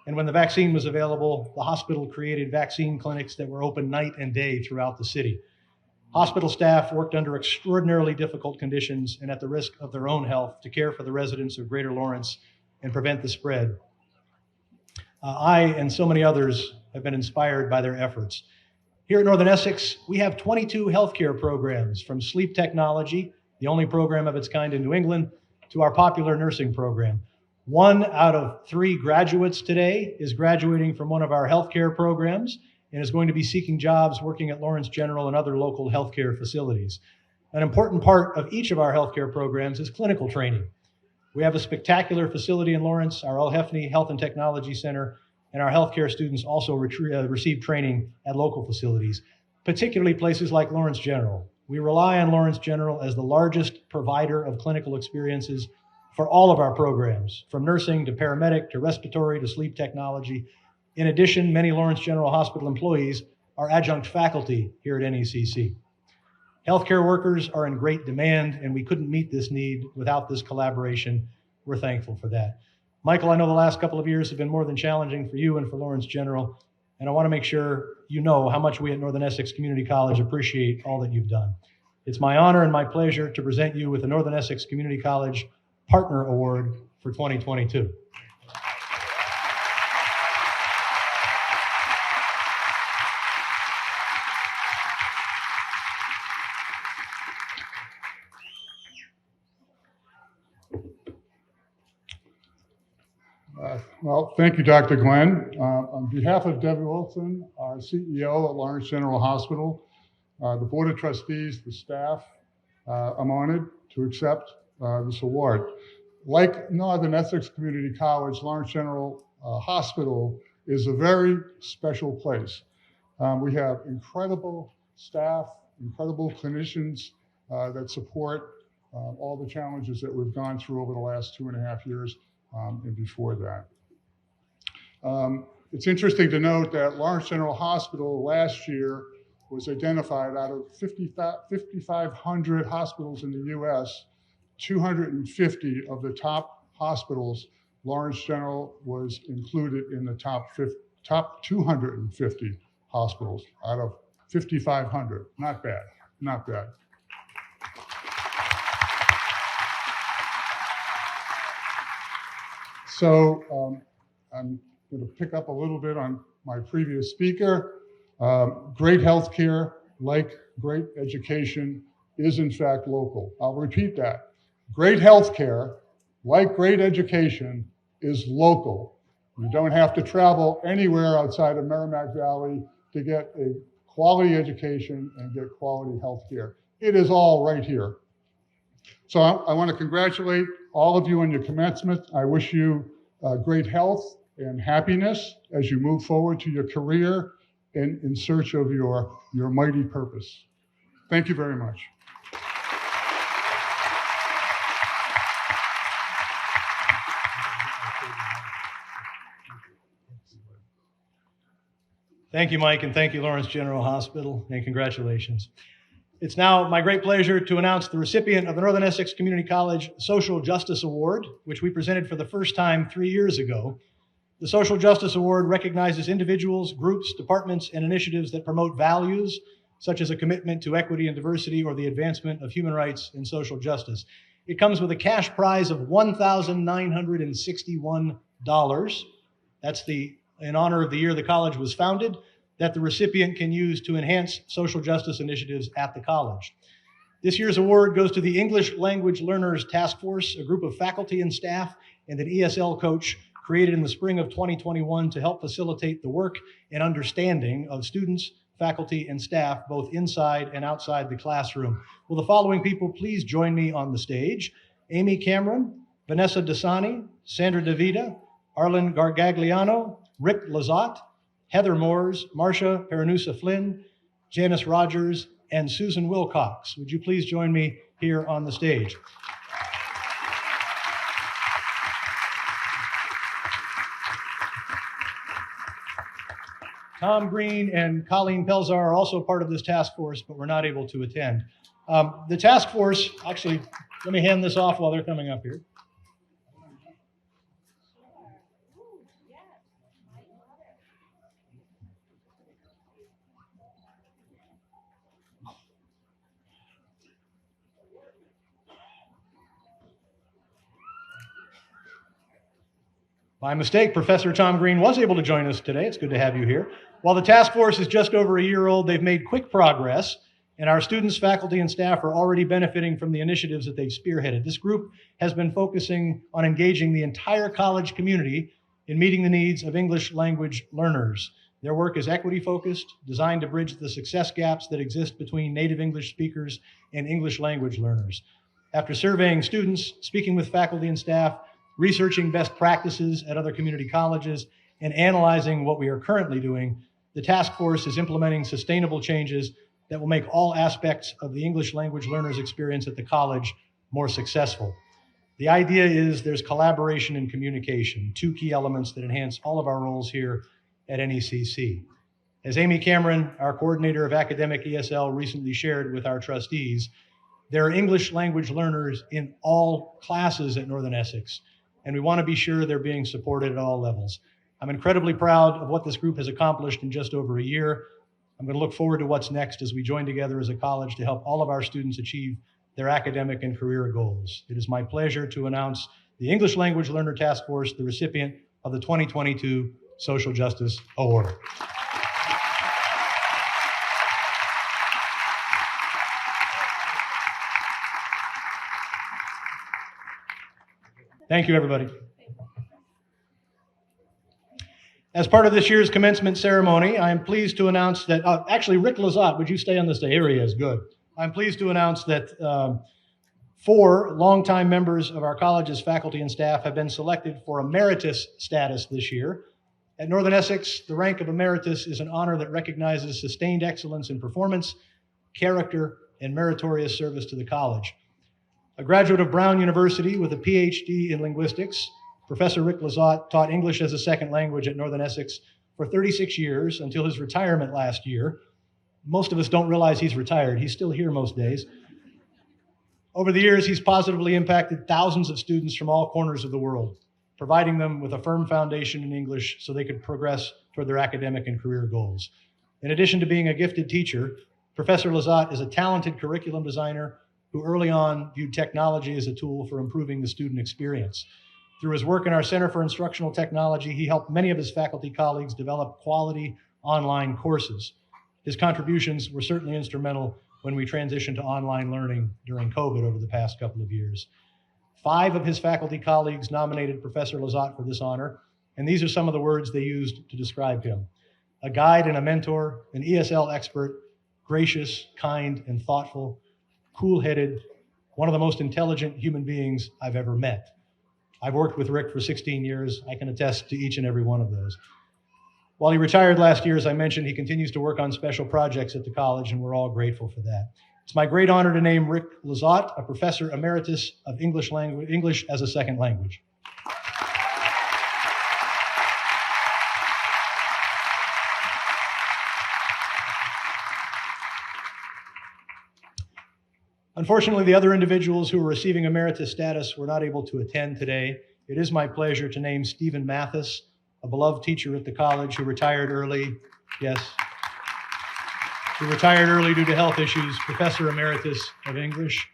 and when the vaccine was available, the hospital created vaccine clinics that were open night and day throughout the city. Hospital staff worked under extraordinarily difficult conditions and at the risk of their own health to care for the residents of Greater Lawrence and prevent the spread. I and so many others have been inspired by their efforts. Here at Northern Essex, we have 22 healthcare programs, from sleep technology, the only program of its kind in New England, to our popular nursing program. 1 out of 3 graduates today is graduating from one of our healthcare programs and is going to be seeking jobs working at Lawrence General and other local healthcare facilities. An important part of each of our healthcare programs is clinical training. We have a spectacular facility in Lawrence, our O'Heffney Health and Technology Center, and our healthcare students also receive training at local facilities, particularly places like Lawrence General. We rely on Lawrence General as the largest provider of clinical experiences for all of our programs, from nursing to paramedic to respiratory to sleep technology. In addition, many Lawrence General Hospital employees are adjunct faculty here at NECC. Healthcare workers are in great demand, and we couldn't meet this need without this collaboration. We're thankful for that. Michael, I know the last couple of years have been more than challenging for you and for Lawrence General, and I want to make sure you know how much we at Northern Essex Community College appreciate all that you've done. It's my honor and my pleasure to present you with the Northern Essex Community College Partner Award for 2022. Well, thank you, Dr. Glenn. On behalf of Debbie Wilson, our CEO at Lawrence General Hospital, the Board of Trustees, the staff, I'm honored to accept this award. Like Northern Essex Community College, Lawrence General Hospital is a very special place. We have incredible staff, incredible clinicians that support all the challenges that we've gone through over the last 2.5 years and before that. It's interesting to note that Lawrence General Hospital last year was identified out of 5,500 hospitals in the US, 250 of the top hospitals, Lawrence General was included in the top 250 hospitals out of 5,500. Not bad, not bad. So I'm going to pick up a little bit on my previous speaker. Great healthcare, like great education, is in fact local. I'll repeat that. Great healthcare, like great education, is local. You don't have to travel anywhere outside of Merrimack Valley to get a quality education and get quality healthcare. It is all right here. So I want to congratulate all of you on your commencement. I wish you great health and happiness as you move forward to your career and in search of your mighty purpose. Thank you very much. Thank you, Mike, and thank you, Lawrence General Hospital, and congratulations. It's now my great pleasure to announce the recipient of the Northern Essex Community College Social Justice Award, which we presented for the first time 3 years ago. The Social Justice Award recognizes individuals, groups, departments, and initiatives that promote values such as a commitment to equity and diversity or the advancement of human rights and social justice. It comes with a cash prize of $1,961. That's in honor of the year the college was founded, that the recipient can use to enhance social justice initiatives at the college. This year's award goes to the English Language Learners Task Force, a group of faculty and staff and an ESL coach created in the spring of 2021 to help facilitate the work and understanding of students, faculty, and staff both inside and outside the classroom. Will the following people please join me on the stage? Amy Cameron, Vanessa Dasani, Sandra DeVita, Arlen Gargagliano, Rick Lazat, Heather Moores, Marcia Paranusa Flynn, Janice Rogers, and Susan Wilcox. Would you please join me here on the stage? Tom Green and Colleen Pelzar are also part of this task force, but were not able to attend. The task force, actually, let me hand this off while they're coming up here. By mistake, Professor Tom Green was able to join us today. It's good to have you here. While the task force is just over a year old, they've made quick progress, and our students, faculty, and staff are already benefiting from the initiatives that they've spearheaded. This group has been focusing on engaging the entire college community in meeting the needs of English language learners. Their work is equity-focused, designed to bridge the success gaps that exist between native English speakers and English language learners. After surveying students, speaking with faculty and staff, researching best practices at other community colleges, and analyzing what we are currently doing, the task force is implementing sustainable changes that will make all aspects of the English language learners' experience at the college more successful. The idea is there's collaboration and communication, two key elements that enhance all of our roles here at NECC. As Amy Cameron, our coordinator of academic ESL, recently shared with our trustees, there are English language learners in all classes at Northern Essex, and we want to be sure they're being supported at all levels. I'm incredibly proud of what this group has accomplished in just over a year. I'm going to look forward to what's next as we join together as a college to help all of our students achieve their academic and career goals. It is my pleasure to announce the English Language Learner Task Force, the recipient of the 2022 Social Justice Award. Thank you, everybody. As part of this year's commencement ceremony, I am pleased to announce that, actually, Rick Lazat, would you stay on the stage? Here he is, good. I'm pleased to announce that 4 longtime members of our college's faculty and staff have been selected for emeritus status this year. At Northern Essex, the rank of emeritus is an honor that recognizes sustained excellence in performance, character, and meritorious service to the college. A graduate of Brown University with a PhD in linguistics, Professor Rick Lazat taught English as a second language at Northern Essex for 36 years until his retirement last year. Most of us don't realize he's retired. He's still here most days. Over the years, he's positively impacted thousands of students from all corners of the world, providing them with a firm foundation in English so they could progress toward their academic and career goals. In addition to being a gifted teacher, Professor Lazat is a talented curriculum designer who early on viewed technology as a tool for improving the student experience. Through his work in our Center for Instructional Technology, he helped many of his faculty colleagues develop quality online courses. His contributions were certainly instrumental when we transitioned to online learning during COVID over the past couple of years. 5 of his faculty colleagues nominated Professor Lazat for this honor, and these are some of the words they used to describe him: a guide and a mentor, an ESL expert, gracious, kind, and thoughtful, cool-headed, one of the most intelligent human beings I've ever met. I've worked with Rick for 16 years. I can attest to each and every one of those. While he retired last year, as I mentioned, he continues to work on special projects at the college, and we're all grateful for that. It's my great honor to name Rick Lazat a Professor Emeritus of English as a second language. Unfortunately, the other individuals who are receiving emeritus status were not able to attend today. It is my pleasure to name Stephen Mathis, a beloved teacher at the college who retired early. Yes. who retired early due to health issues, Professor Emeritus of English.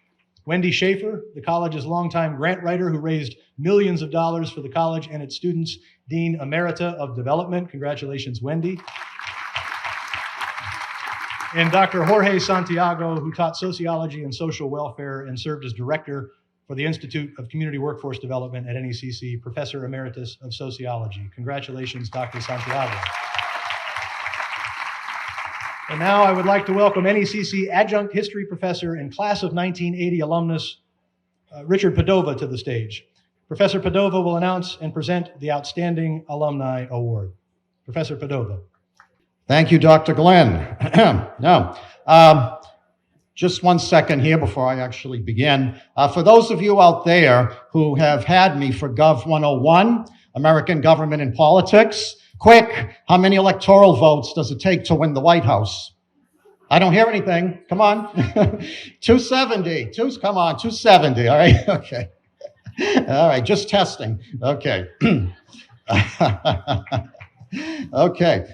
Wendy Schaefer, the college's longtime grant writer who raised millions of dollars for the college and its students, Dean Emerita of Development. Congratulations, Wendy. And Dr. Jorge Santiago, who taught sociology and social welfare and served as director for the Institute of Community Workforce Development at NECC, Professor Emeritus of Sociology. Congratulations, Dr. Santiago. And now I would like to welcome NECC Adjunct History Professor and Class of 1980 alumnus, Richard Padova, to the stage. Professor Padova will announce and present the Outstanding Alumni Award. Professor Padova. Thank you, Dr. Glenn. Now, just 1 second here before I actually begin. For those of you out there who have had me for Gov 101, American Government and Politics, quick, how many electoral votes does it take to win the White House? I don't hear anything. Come on. 270. Come on, 270. All right. Okay. All right. Just testing. Okay. Okay.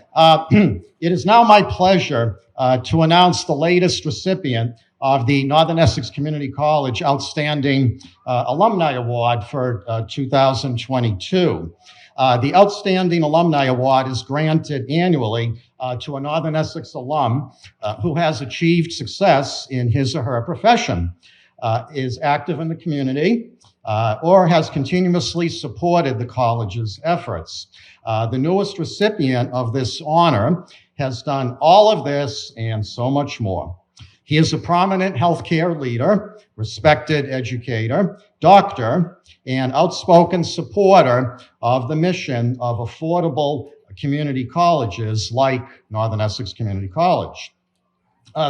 It is now my pleasure to announce the latest recipient of the Northern Essex Community College Outstanding Alumni Award for 2022. The Outstanding Alumni Award is granted annually to a Northern Essex alum who has achieved success in his or her profession, is active in the community, or has continuously supported the college's efforts. The newest recipient of this honor has done all of this and so much more. He is a prominent healthcare leader, respected educator, doctor, and outspoken supporter of the mission of affordable community colleges like Northern Essex Community College.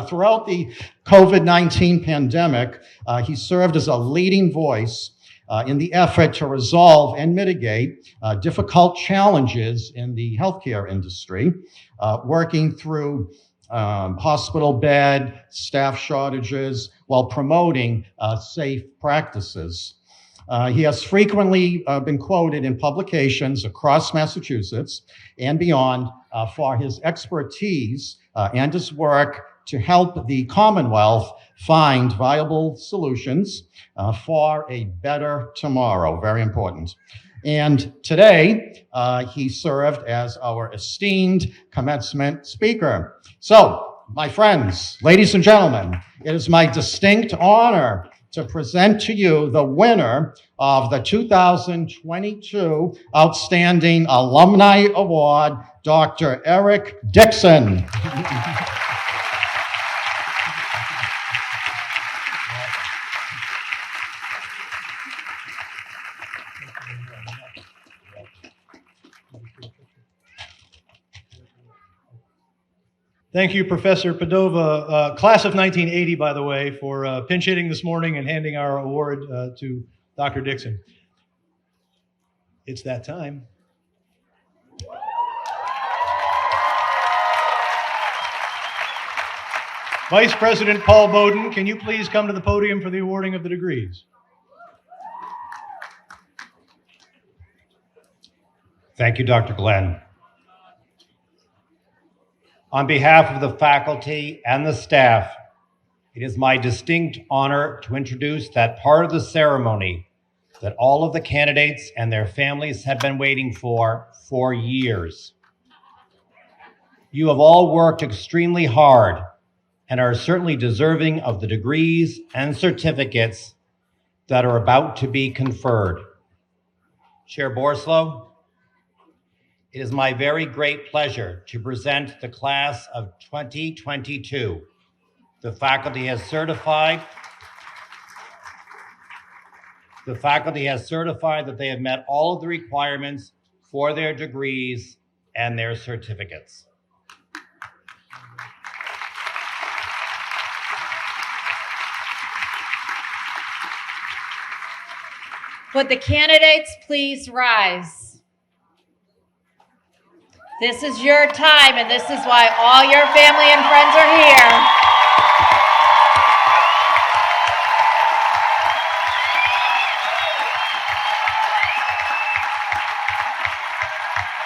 Throughout the COVID-19 pandemic, he served as a leading voice in the effort to resolve and mitigate difficult challenges in the healthcare industry, working through hospital bed, staff shortages, while promoting safe practices. He has frequently been quoted in publications across Massachusetts and beyond for his expertise and his work to help the Commonwealth find viable solutions for a better tomorrow. Very important. And today, he served as our esteemed commencement speaker. So, my friends, ladies and gentlemen, it is my distinct honor to present to you the winner of the 2022 Outstanding Alumni Award, Dr. Eric Dixon. Thank you, Professor Padova. Class of 1980, by the way, for pinch hitting this morning and handing our award to Dr. Dixon. It's that time. Vice President Paul Bowden, can you please come to the podium for the awarding of the degrees? Thank you, Dr. Glenn. On behalf of the faculty and the staff, it is my distinct honor to introduce that part of the ceremony that all of the candidates and their families have been waiting for years. You have all worked extremely hard and are certainly deserving of the degrees and certificates that are about to be conferred. Chair Borslow, it is my very great pleasure to present the class of 2022. The faculty has certified that they have met all of the requirements for their degrees and their certificates. Would the candidates please rise? This is your time, and this is why all your family and friends are here.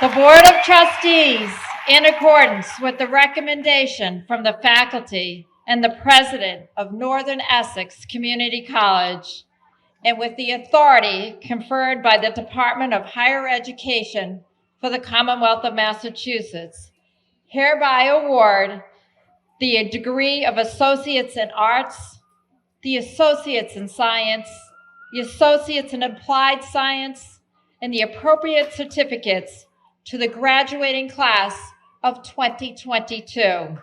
The Board of Trustees In accordance with the recommendation from the faculty and the president of Northern Essex Community College, and with the authority conferred by the Department of Higher Education for the Commonwealth of Massachusetts, hereby award the degree of Associates in Arts, the Associates in Science, the Associates in Applied Science, and the appropriate certificates to the graduating class of 2022.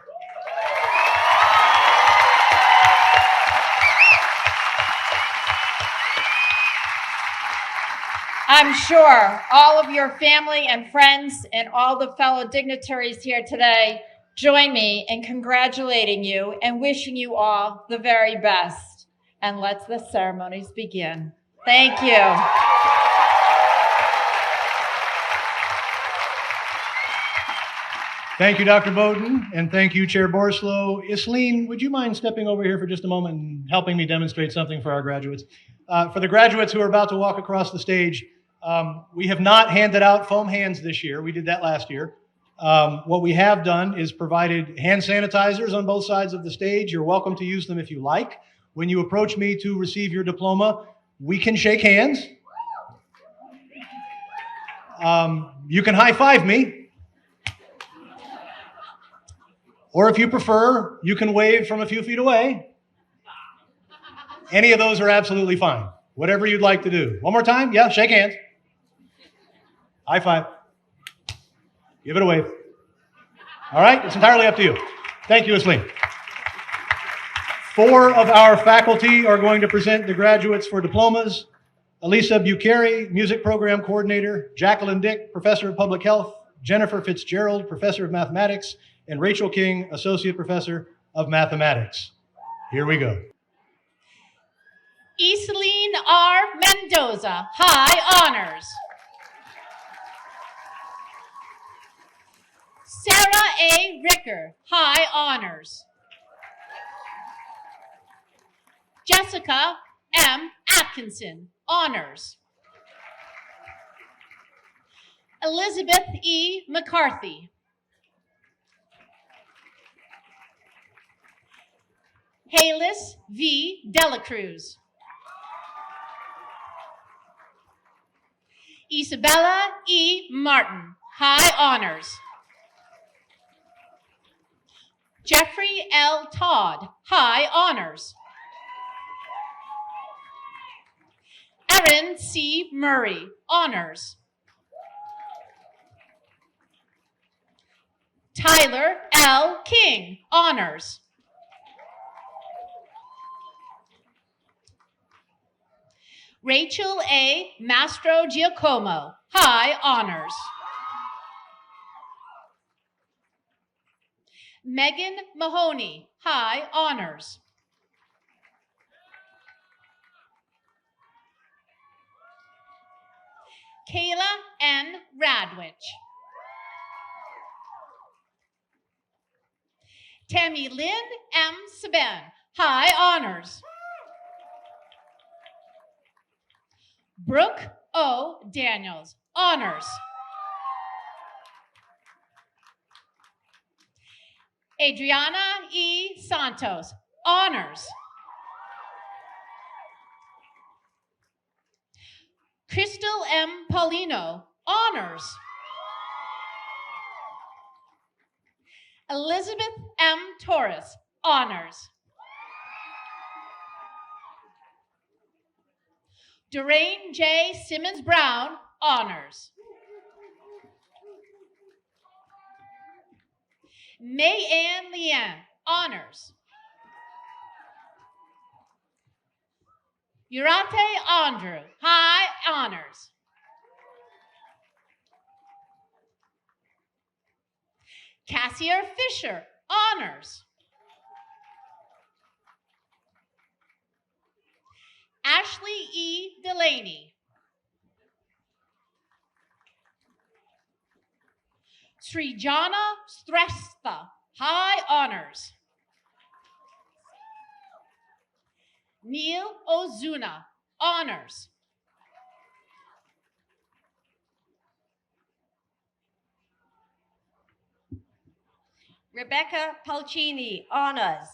I'm sure all of your family and friends and all the fellow dignitaries here today join me in congratulating you and wishing you all the very best. And let the ceremonies begin. Thank you. Thank you, Dr. Bowden, and thank you, Chair Borslow. Isleen, would you mind stepping over here for just a moment and helping me demonstrate something for our graduates? For the graduates who are about to walk across the stage, we have not handed out foam hands this year. We did that last year. What we have done is provided hand sanitizers on both sides of the stage. You're welcome to use them if you like. When you approach me to receive your diploma, we can shake hands. You can high five me. Or if you prefer, you can wave from a few feet away. Any of those are absolutely fine. Whatever you'd like to do. One more time. Yeah, shake hands. High five. Give it a wave. All right, it's entirely up to you. Thank you, Isleen. 4 of our faculty are going to present the graduates for diplomas. Elisa Bucari, Music Program Coordinator, Jacqueline Dick, Professor of Public Health, Jennifer Fitzgerald, Professor of Mathematics, and Rachel King, Associate Professor of Mathematics. Here we go. Isleen R. Mendoza, High Honors. Sarah A. Ricker, High Honors. Jessica M. Atkinson, Honors. Elizabeth E. McCarthy. Halis V. Delacruz. Isabella E. Martin, High Honors. Jeffrey L. Todd, High Honors. Erin C. Murray, Honors. Tyler L. King, Honors. Rachel A. Mastro Giacomo, High Honors. Megan Mahoney, High Honors. Kayla N. Radwich. Tammy Lynn M. Saben, High Honors. Brooke O. Daniels, Honors. Adriana E. Santos, Honors. Crystal M. Paulino, Honors. Elizabeth M. Torres, Honors. Doreen J. Simmons Brown, Honors. May Ann Leanne, Honors. Urate Andrew, High Honors. Cassier Fisher, Honors. Ashley E. Delaney. Srijana Stresta, High Honors. Neil Ozuna, Honors. Rebecca Pulcini, honors.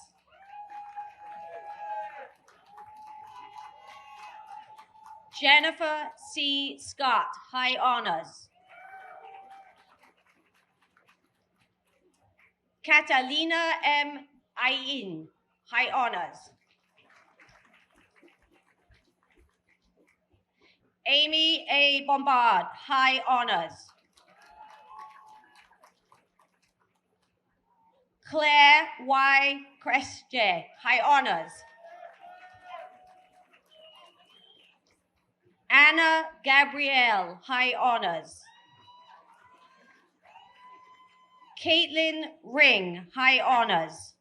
Jennifer C. Scott, high honors. Catalina M. Ayin, high honors. Amy A. Bombard, high honors. Claire Y. Cresce, high honors. Anna Gabrielle, high honors. Caitlin Ring, high honors.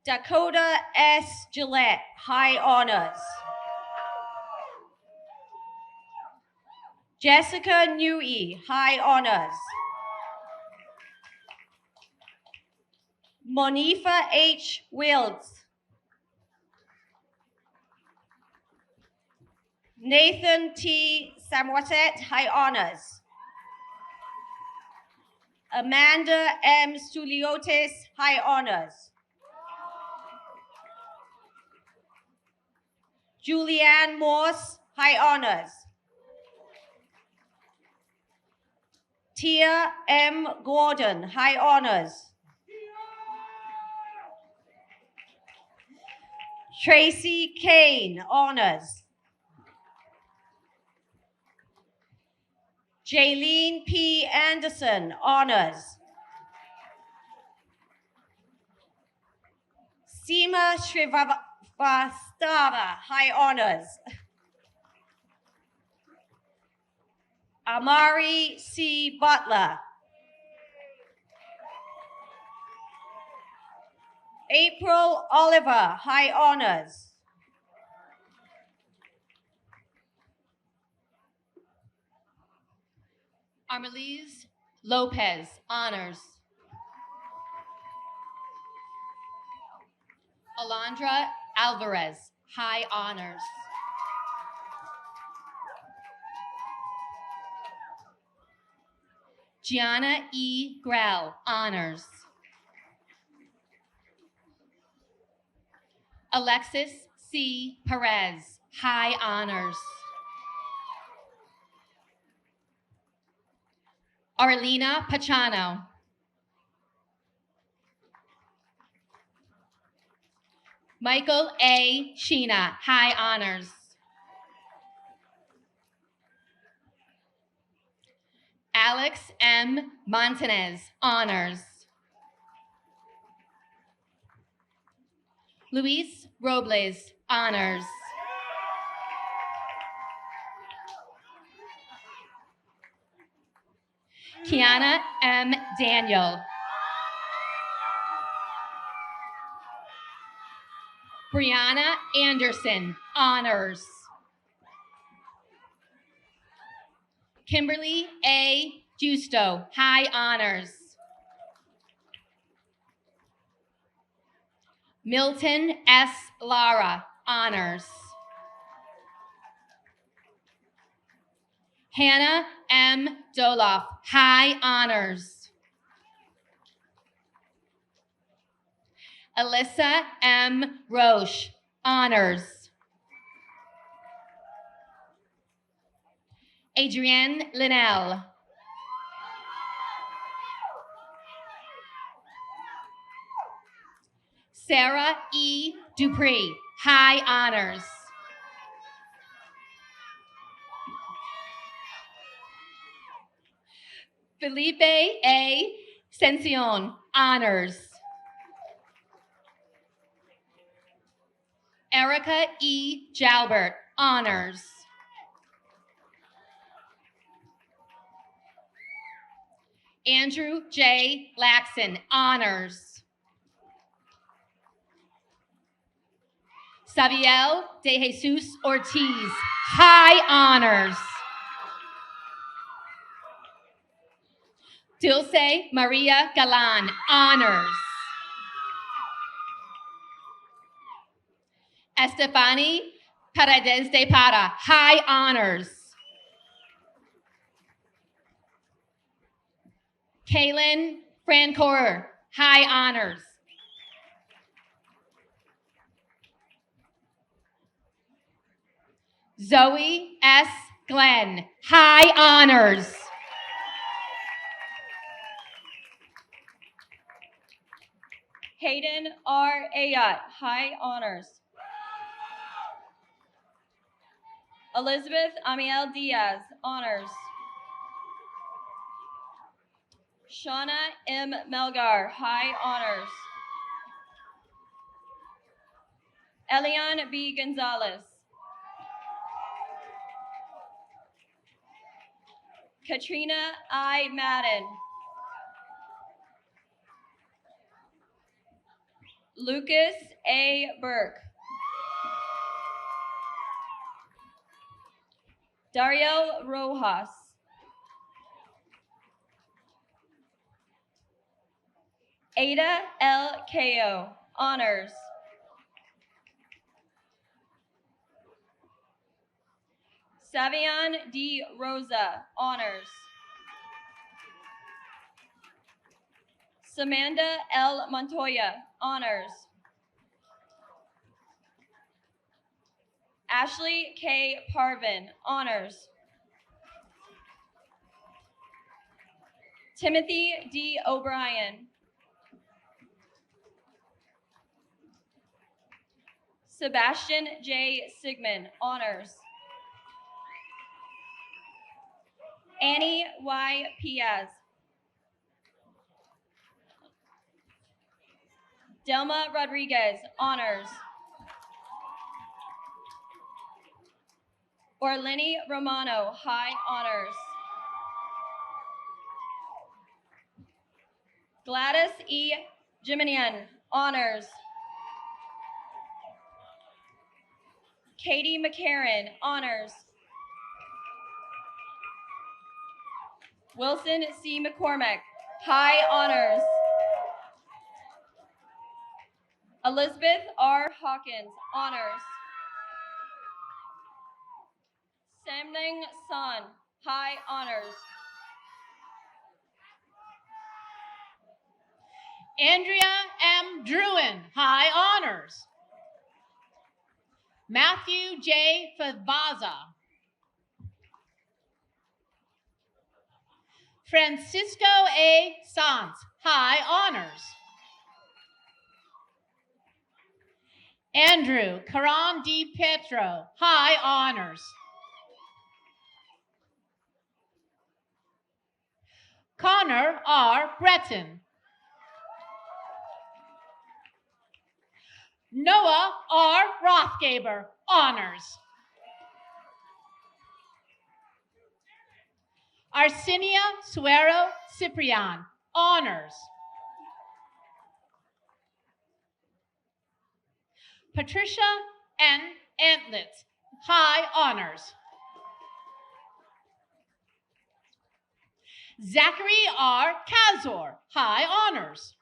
Dakota S. Gillette, high honors. Jessica Newey, high honors. Monifa H. Wilds. Nathan T. Samwaset, high honors. Amanda M. Suliotis, high honors. Julianne Morse, high honors. Tia M. Gordon, high honors. Tracy Kane, honors. Jaylene P. Anderson, honors. Seema Srivastava, high honors. Amari C. Butler. April Oliver, high honors. Armelise Lopez, honors. Alondra Alvarez, high honors. Gianna E. Grell, honors. Alexis C. Perez, high honors. Arlena Pachano. Michael A. Sheena, high honors. Alex M. Montanez, honors. Luis Robles, honors. Kiana M. Daniel. Brianna Anderson, honors. Kimberly A. Justo, high honors. Milton S. Lara, honors. Hannah M. Doloff, high honors. Alyssa M. Roche, honors. Adrienne Linnell. Sarah E. Dupree, high honors. Felipe A. Cencion, honors. Erica E. Jalbert, honors. Andrew J. Laxon, honors. Saviel De Jesus Ortiz, high honors. Dulce Maria Galan, honors. Estefani Paredes de Para, high honors. Kaylin Francor, high honors. Zoe S. Glenn, high honors. Hayden R. Ayat, high honors. Elizabeth Amiel Diaz, honors. Shauna M. Melgar, high honors. Elian B. Gonzalez. Katrina I. Madden. Lucas A. Burke. Dariel Rojas. Ada L. Ko, honors. Savion D. Rosa, honors. Samantha L. Montoya, honors. Ashley K. Parvin, honors. Timothy D. O'Brien. Sebastian J. Sigmund, honors. Annie Y. Piaz. Delma Rodriguez, honors. Orlini Romano, high honors. Gladys E. Jiminian, honors. Katie McCarran, honors. Wilson C. McCormick, high honors. Elizabeth R. Hawkins, honors. Samning San, high honors. Andrea M. Druin, high honors. Matthew J. Favaza. Francisco A. Sanz, high honors. Andrew Karan D. Petro, high honors. Connor R. Breton. Noah R. Rothgaber, honors. Arsinia Suero Ciprian, honors. Patricia N. Antlitz, high honors. Zachary R. Kazor, high honors.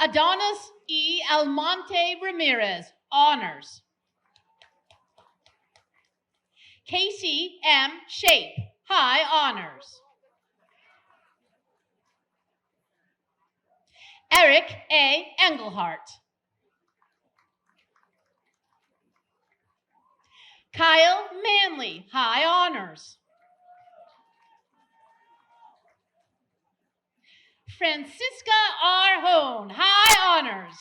Adonis E. Almonte Ramirez, honors. Casey M. Shape, high honors. Eric A. Engelhart. Kyle Manley, high honors. Francisca R. Hone, high honors.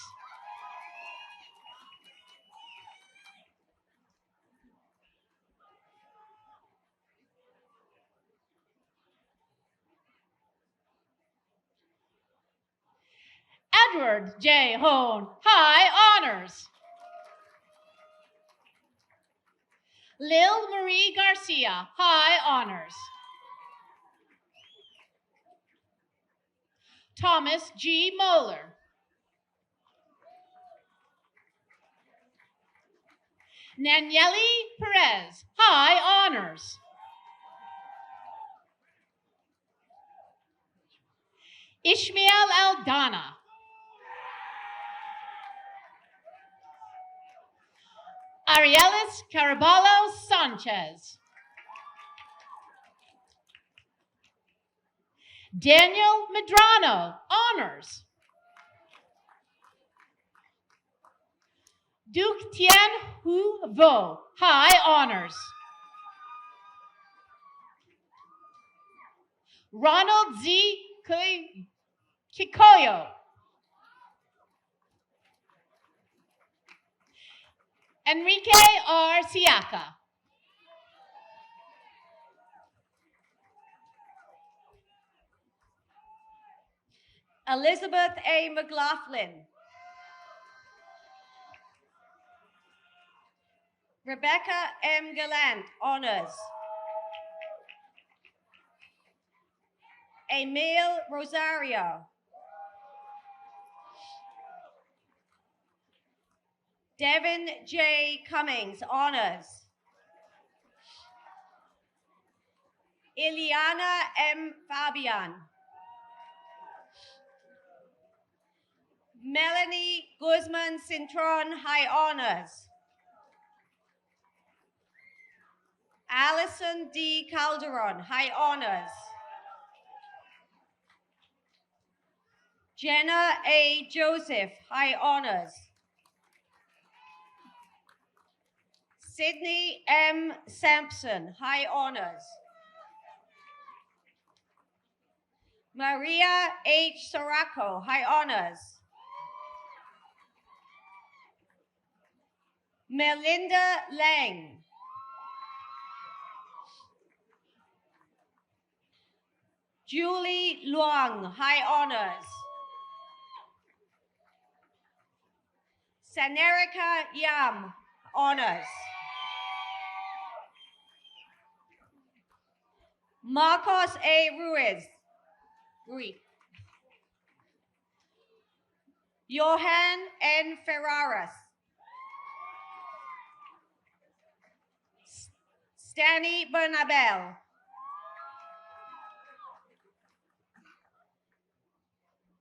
Edward J. Hone, high honors. Lil Marie Garcia, high honors. Thomas G. Moeller. Nanieli Perez, high honors. Ishmael Aldana. Arielis Caraballo Sanchez. Daniel Medrano, honors. Duc Tien Hu Vo, high honors. Ronald Z. Kikoyo. Enrique R. Siaka. Elizabeth A. McLaughlin. Rebecca M. Gallant, honors. Emil Rosario. Devin J. Cummings, honors. Ileana M. Fabian. Melanie Guzman Cintron, high honors. Allison D. Calderon, high honors. Jenna A. Joseph, high honors. Sydney M. Sampson, high honors. Maria H. Saraco, high honors. Melinda Lang. Julie Luang, high honors. Sanerika Yam, honors. Marcos A. Ruiz. Johan N. Ferraras. Stanley Bernabel.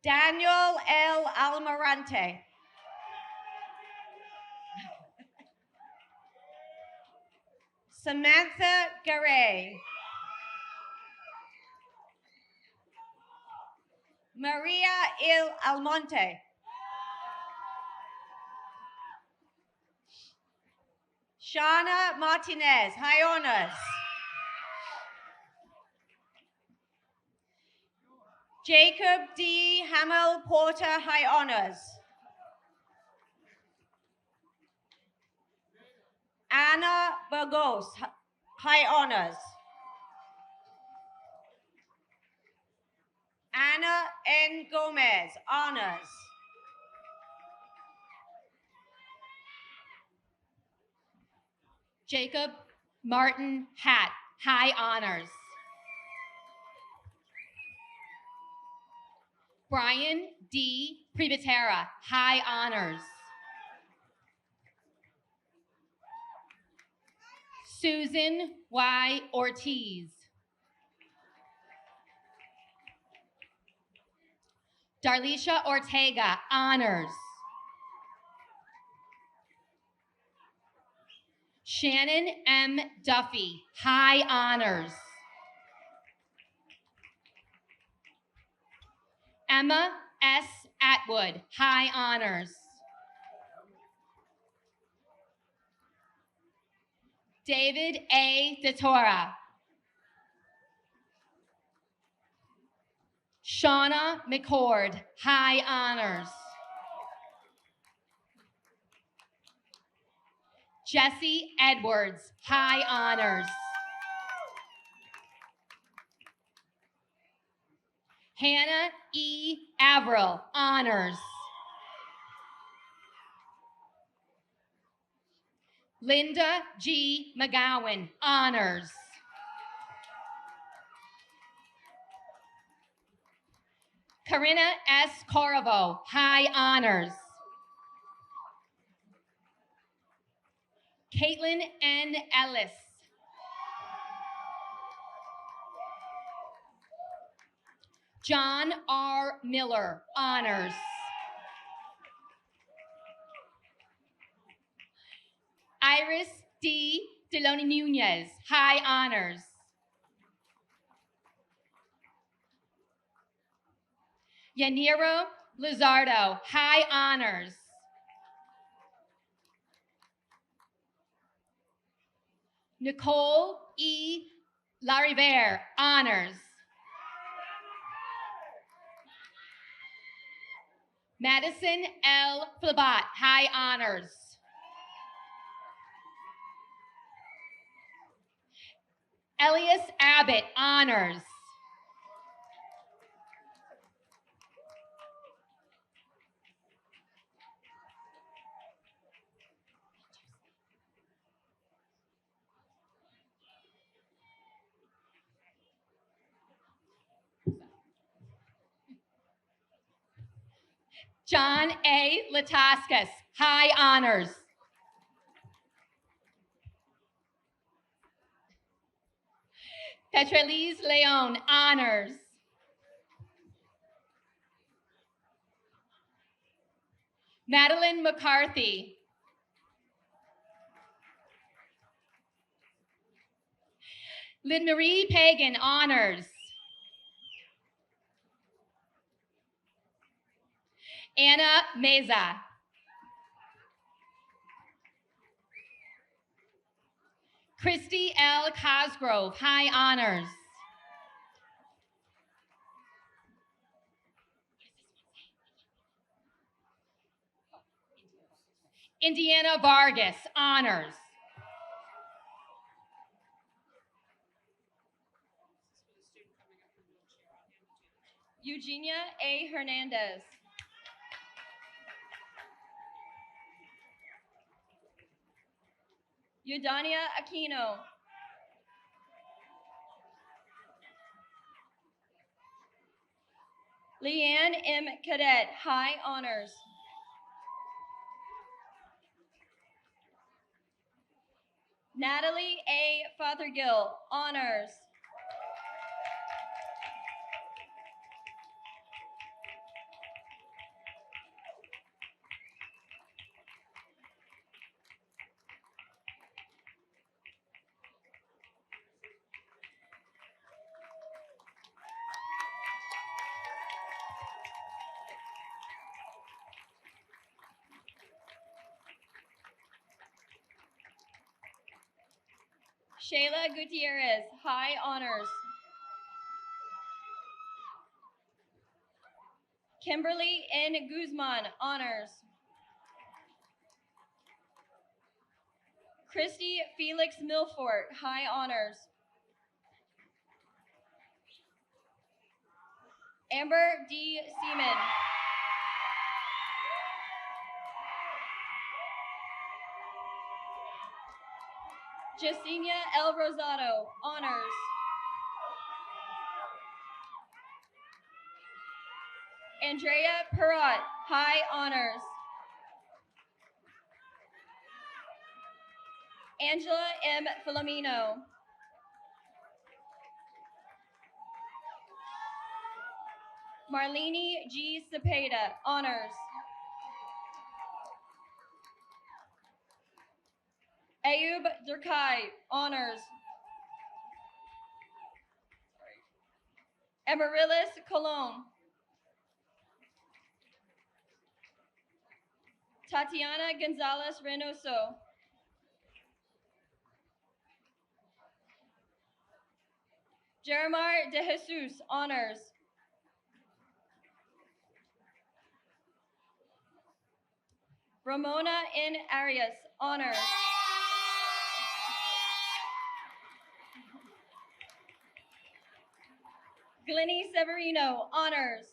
Daniel L. Almarante. Samantha Garay. Maria Il Almonte. Shana Martinez, high honors. Jacob D. Hamel Porter, high honors. Anna Burgos, high honors. Anna N. Gomez, honors. Jacob Martin Hatt, high honors. Brian D. Privatera, high honors. Susan Y. Ortiz. Darlisha Ortega, honors. Shannon M. Duffy, high honors. Emma S. Atwood, high honors. David A. DeTora. Shauna McCord, high honors. Jesse Edwards, high honors. Hannah E. Averill, honors. Linda G. McGowan, honors. Corinna S. Corvo, high honors. Caitlin N. Ellis. John R. Miller, honors. Iris D. Deloni Nunez, high honors. Yanira Luzardo, high honors. Nicole E. Lariviere, honors. Madison L. Flabat, high honors. Elias Abbott, honors. John A. Lataskas, high honors. Petrelise Leon, honors. Madeline McCarthy. Lynn Marie Pagan, honors. Anna Meza. Christy L. Cosgrove, high honors. Indiana Vargas, honors. Eugenia A. Hernandez. Eudania Aquino. Leanne M. Cadet, high honors. Natalie A. Fothergill, honors. Shayla Gutierrez, high honors. Kimberly N. Guzman, honors. Christy Felix Milfort, high honors. Amber D. Seaman. Jacinia L. Rosado, honors. Andrea Perrott, high honors. Angela M. Filomeno. Marlene G. Cepeda, honors. Ayub Durkai, honors. Amaryllis Colon. Tatiana Gonzalez Reynoso. Jeremar De Jesus, honors. Ramona N. Arias, honors. Glennie Severino, honors.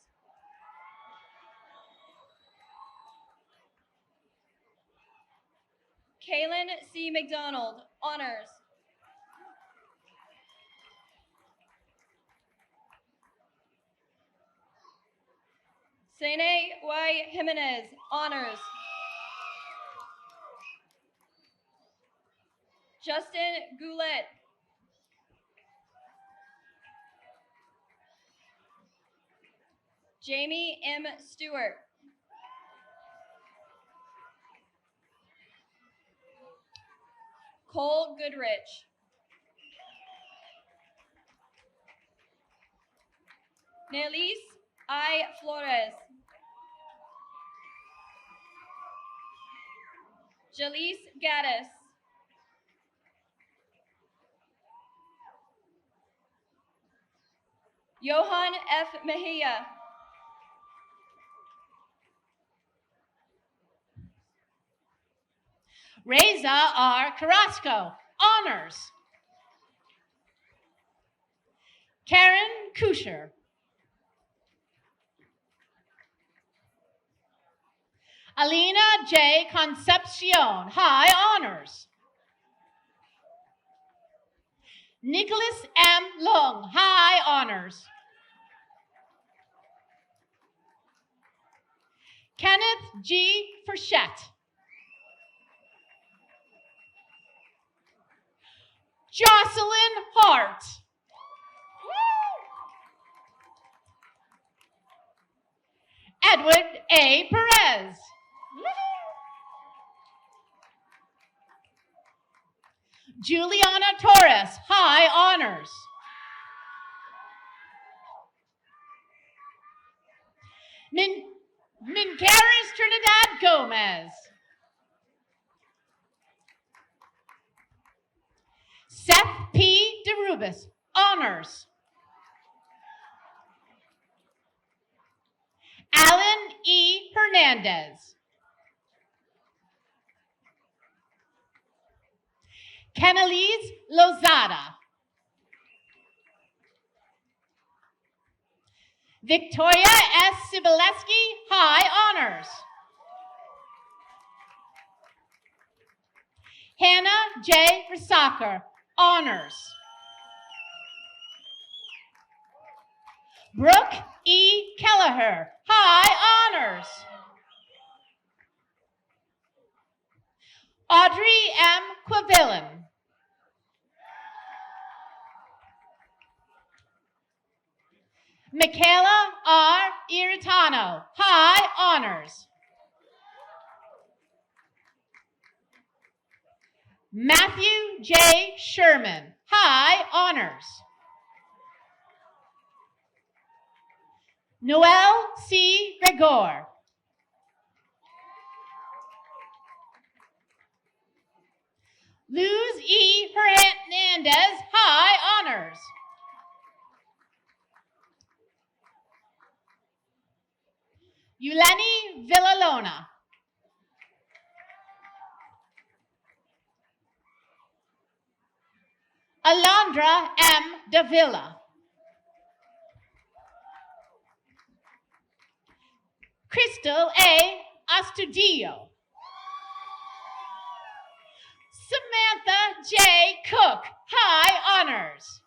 Kaylin C. McDonald, honors. Sene Y. Jimenez, honors. Justin Goulet. Jamie M. Stewart. Cole Goodrich. Nelise I. Flores. Jalise Gaddis. Johan F. Mejia. Reza R. Carrasco, honors. Karen Kusher. Alina J. Concepcion, high honors. Nicholas M. Lung, high honors. Kenneth G. Frechette. Jocelyn Hart. Edward A. Perez. Juliana Torres, high honors. Mincaris Trinidad Gomez. Seth P. DeRubis, honors. Alan E. Hernandez. Kenelise Lozada. Victoria S. Sibileski, high honors. Hannah J. Risaker, honors. Brooke E. Kelleher, high honors. Audrey M. Quavillan. Michaela R. Iritano, high honors. Matthew J. Sherman, high honors. Noel C. Gregor. Luz E. Hernandez, high honors. Yuleni Villalona. Alondra M. Davila. Crystal A. Astudillo. Samantha J. Cook, high honors.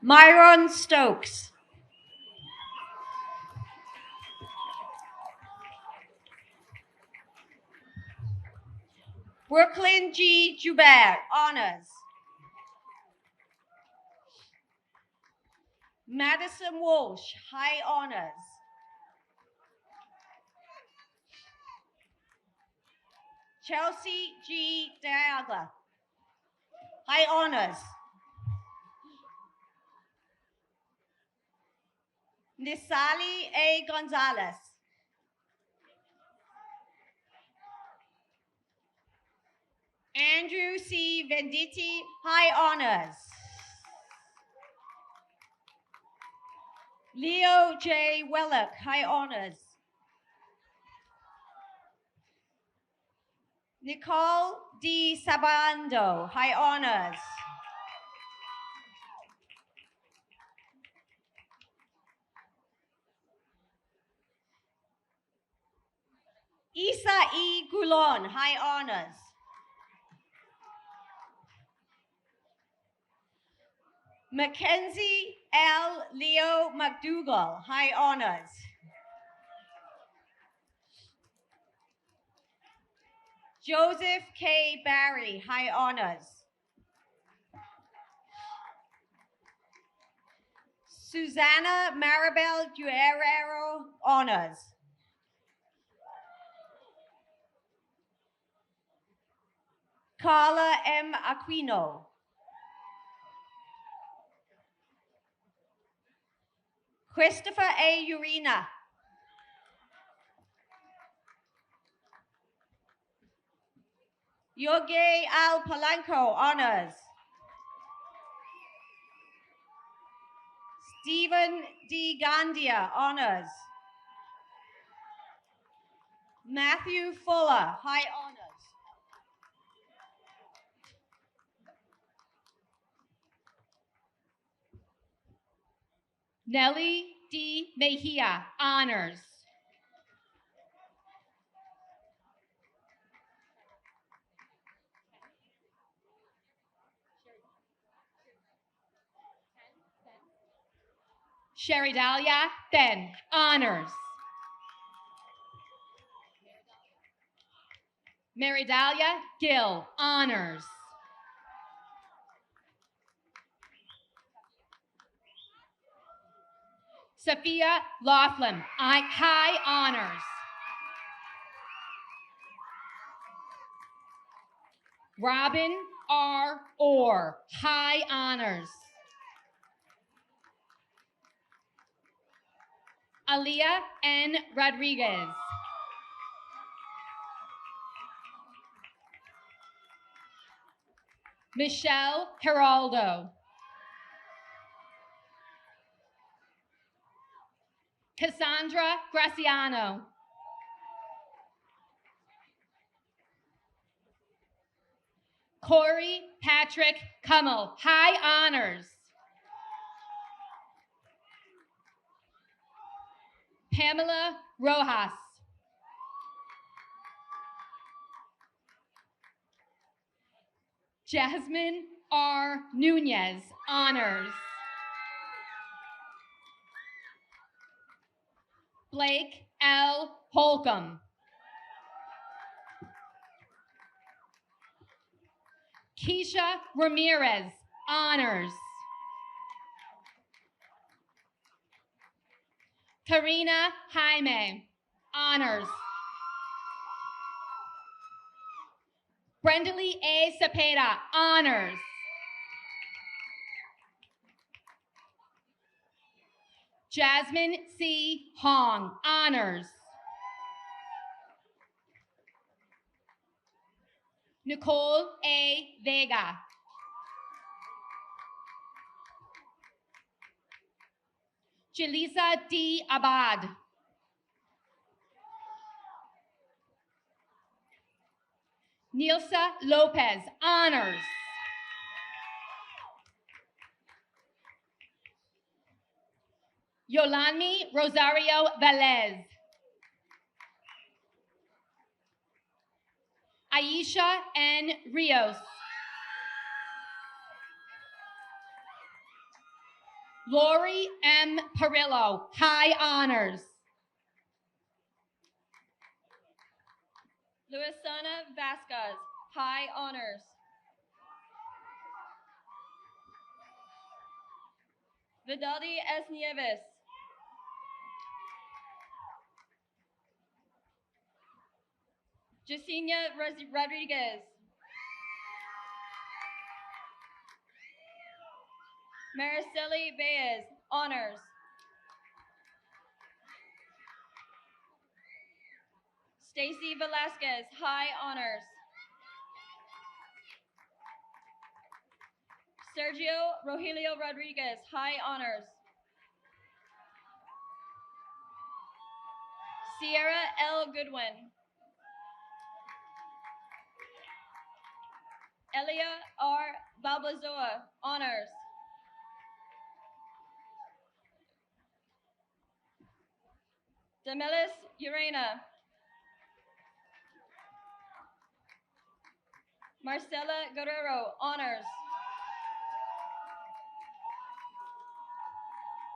Myron Stokes. Brooklyn G. Joubert, honors. Madison Walsh, high honors. Chelsea G. Diagla, high honors. Nisali A. Gonzalez. Andrew C. Venditti, high honors. Leo J. Wellock, high honors. Nicole D. Sabando, high honors. Isa E. Goulon, high honors. Mackenzie L. Leo McDougall, high honors. Joseph K. Barry, high honors. Susana Maribel Guerrero, honors. Carla M. Aquino. Christopher A. Urena. Yoge Al Palanco, honors. Stephen D. Gandia, honors. Matthew Fuller, high honors. Nelly D. Mejia, honors. Sheridalia Ben, honors. Meridalia Gill, honors. Sophia Laughlin, high honors. Robin R. Orr, high honors. Aaliyah N. Rodriguez. Michelle Geraldo. Cassandra Graciano. Corey Patrick Cummel, high honors. Pamela Rojas. Jasmine R. Nunez, honors. Blake L. Holcomb. Keisha Ramirez, honors. Karina Jaime, honors. Brendalee A. Cepeda, honors. Jasmine C. Hong, honors. Nicole A. Vega. Jelisa D. Abad. Nilsa Lopez, honors. Yolanmi Rosario Velez. Aisha N. Rios. Lori M. Perillo, high honors. Luisana Vasquez, high honors. Vidaldi S. Nieves. Jacinia Rodriguez. Mariceli Baez, honors. Stacy Velasquez, high honors. Sergio Rogelio Rodriguez, high honors. Sierra L. Goodwin. Elia R. Balbazoa, honors. Demelis Urena. Marcela Guerrero, honors.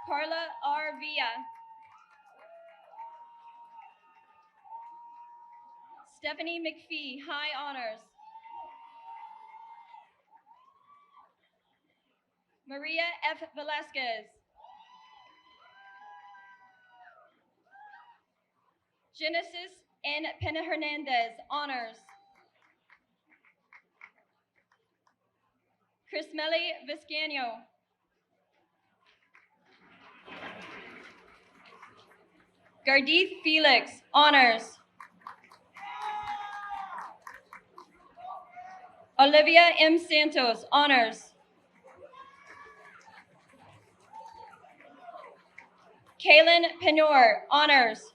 Carla R. Villa. Stephanie McPhee, high honors. Maria F. Velasquez. Genesis N. Pena Hernandez, honors. Chrismeli Viscano. Gardith Felix, honors. Olivia M. Santos, honors. Kaylin Penor, honors.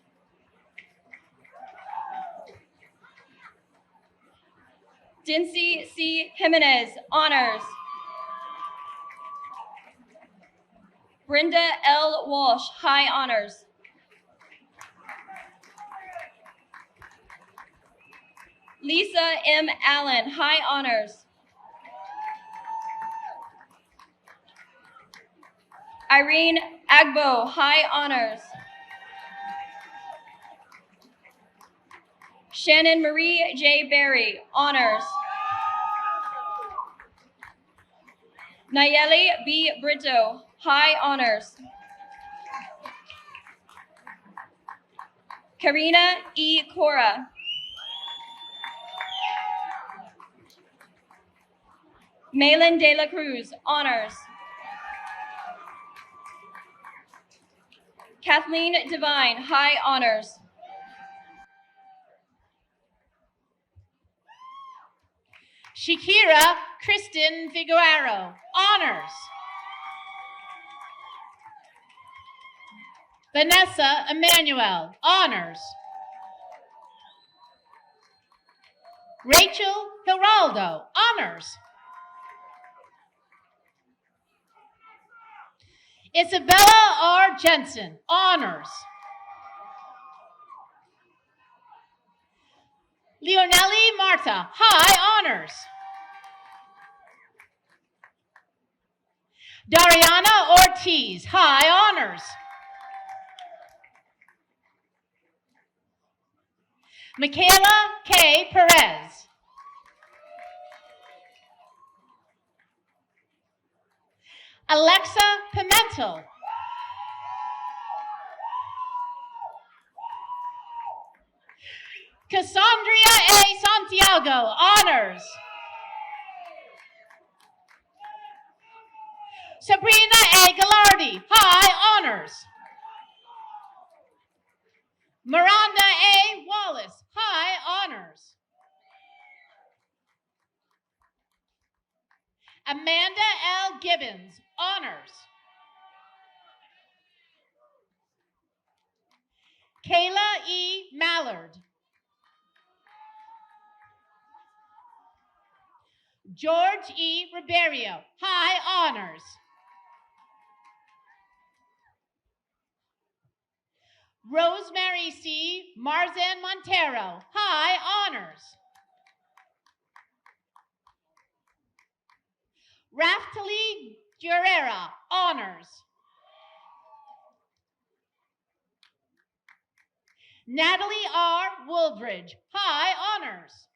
Dincy C. Jimenez, honors. Brenda L. Walsh, high honors. Lisa M. Allen, high honors. Irene Agbo, high honors. Shannon Marie J. Berry, honors. Nayeli B. Brito, high honors. Karina E. Cora. Malin De La Cruz, honors. Kathleen Devine, high honors. Shakira Kristen Figueroa, honors. Vanessa Emmanuel, honors. Rachel Geraldo, honors. Isabella R. Jensen, honors. Leonelli Marta, high honors. Dariana Ortiz, high honors. Michaela K. Perez. Alexa Pimentel. Cassandra A. Santiago, honors. Sabrina A. Gallardi, high honors. Miranda A. Wallace, high honors. Amanda L. Gibbons, honors. Kayla E. Mallard. George E. Ribeiro, high honors. Rosemary C. Marzan Montero, high honors. Raftali Guerrera, honors. Natalie R. Woolbridge, high honors.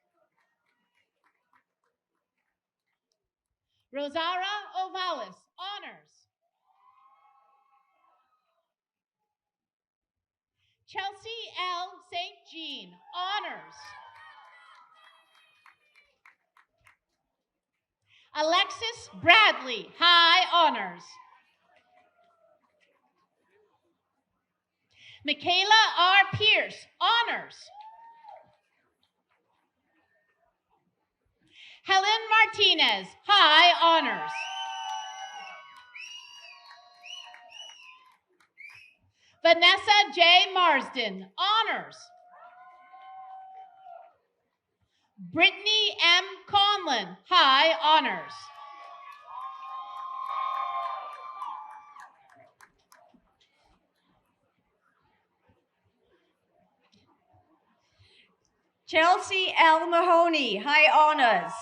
Rosara Ovalis, honors. Chelsea L. St. Jean, honors. Alexis Bradley, high honors. Michaela R. Pierce, honors. Helen Martinez, high honors. Vanessa J. Marsden, honors. Brittany M. Conlon, high honors. Chelsea L. Mahoney, high honors.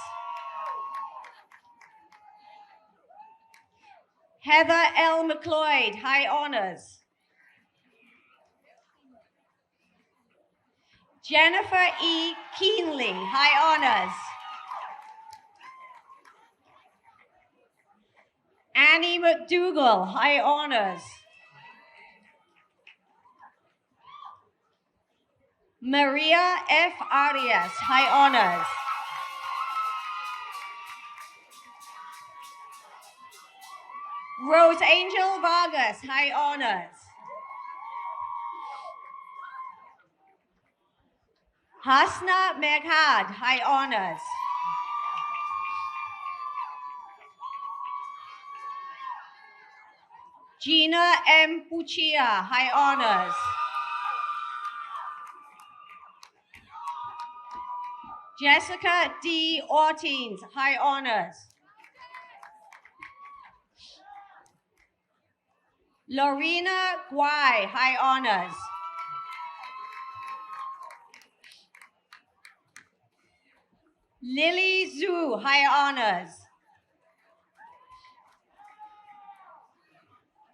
Heather L. McLeod, high honors. Jennifer E. Keenly, high honors. Annie McDougall, high honors. Maria F. Arias, high honors. Rose Angel Vargas, high honors. Hasna Meghad, high honors. Gina M. Puchia, high honors. Jessica D. Ortins, high honors. Lorena Guai, high honors. Lily Zhu, high honors.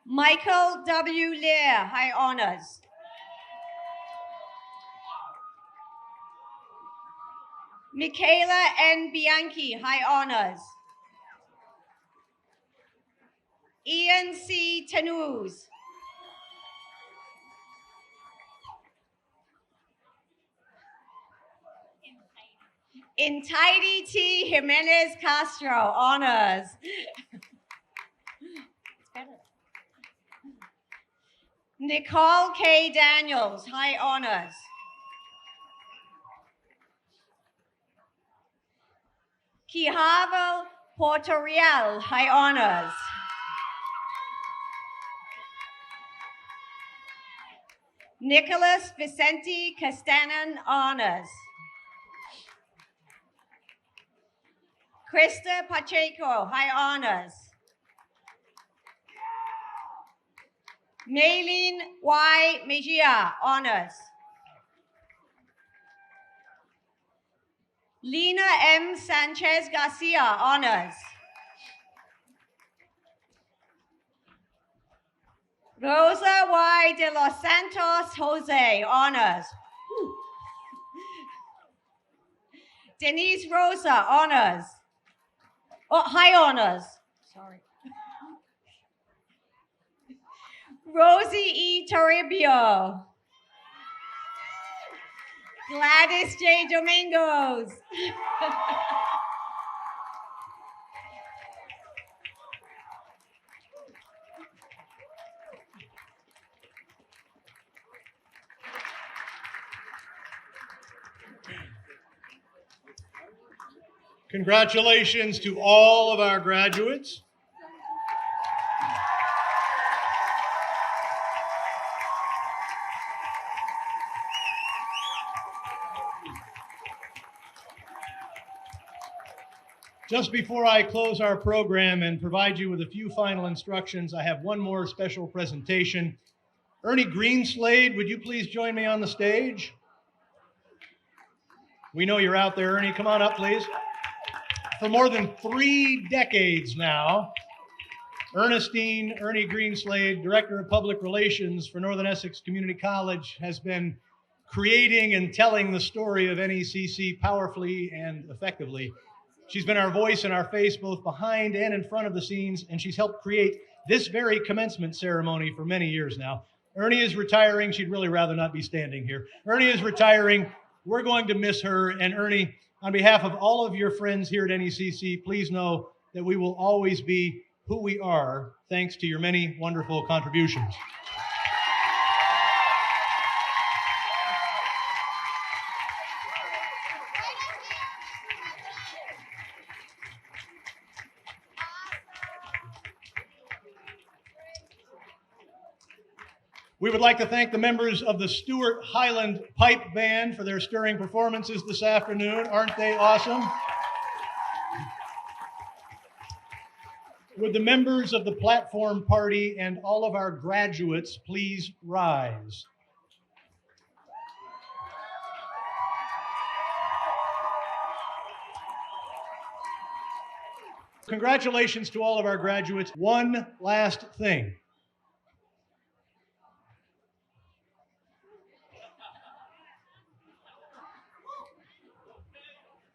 Michael W. Lear, high honors. Michaela N. Bianchi, high honors. Ian C. Tanuz. Intidy T. Jimenez Castro, honors. Nicole K. Daniels, high honors. Quijavel Puerto Real, high honors. Nicholas Vicente Castanan, honors. Krista Pacheco, high honors. Maylene Y. Mejia, honors. Lena M. Sanchez Garcia, honors. Rosa Y. de los Santos Jose, honors. Denise Rosa, honors. Oh, high honors. Sorry. Rosie E. Toribio. Gladys J. Domingos. Congratulations to all of our graduates. Just before I close our program and provide you with a few final instructions, I have one more special presentation. Ernie Greenslade, would you please join me on the stage? We know you're out there, Ernie. Come on up, please. For more than 3 decades now, Ernie Greenslade, Director of Public Relations for Northern Essex Community College, has been creating and telling the story of NECC powerfully and effectively. She's been our voice and our face both behind and in front of the scenes, and she's helped create this very commencement ceremony for many years now. Ernie is retiring. She'd really rather not be standing here. Ernie is retiring. We're going to miss her. And Ernie, on behalf of all of your friends here at NECC, please know that we will always be who we are thanks to your many wonderful contributions. We would like to thank the members of the Stuart Highland Pipe Band for their stirring performances this afternoon. Aren't they awesome? Would the members of the platform party and all of our graduates please rise? Congratulations to all of our graduates. One last thing.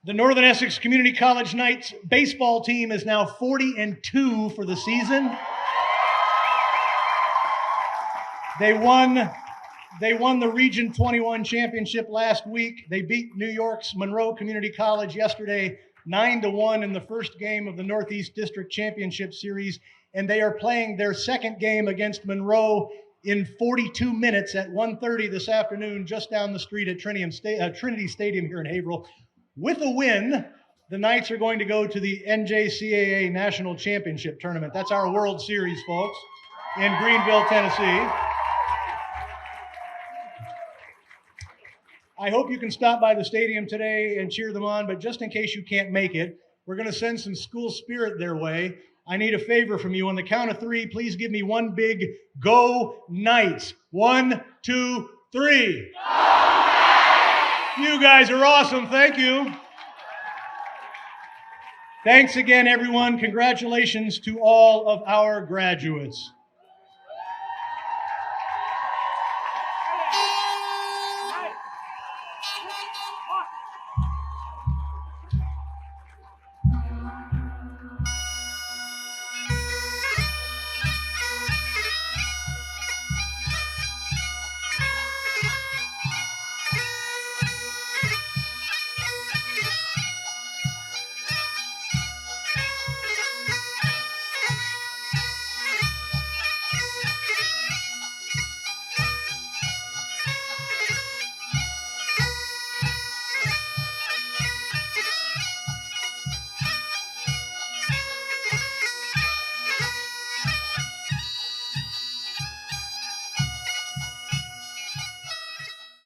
The Northern Essex Community College Knights baseball team is now 40-2 for the season. They won They won the Region 21 championship last week. They beat New York's Monroe Community College yesterday 9-1 in the first game of the Northeast District Championship Series, and they are playing their second game against Monroe in 42 minutes at 1:30 this afternoon, just down the street at Trinity Stadium here in Haverhill. With a win, the Knights are going to go to the NJCAA National Championship Tournament. That's our World Series, folks, in Greenville, Tennessee. I hope you can stop by the stadium today and cheer them on, but just in case you can't make it, we're going to send some school spirit their way. I need a favor from you. On the count of 3, please give me one big Go Knights. 1, 2, 3. You guys are awesome. Thank you. Thanks again, everyone. Congratulations to all of our graduates.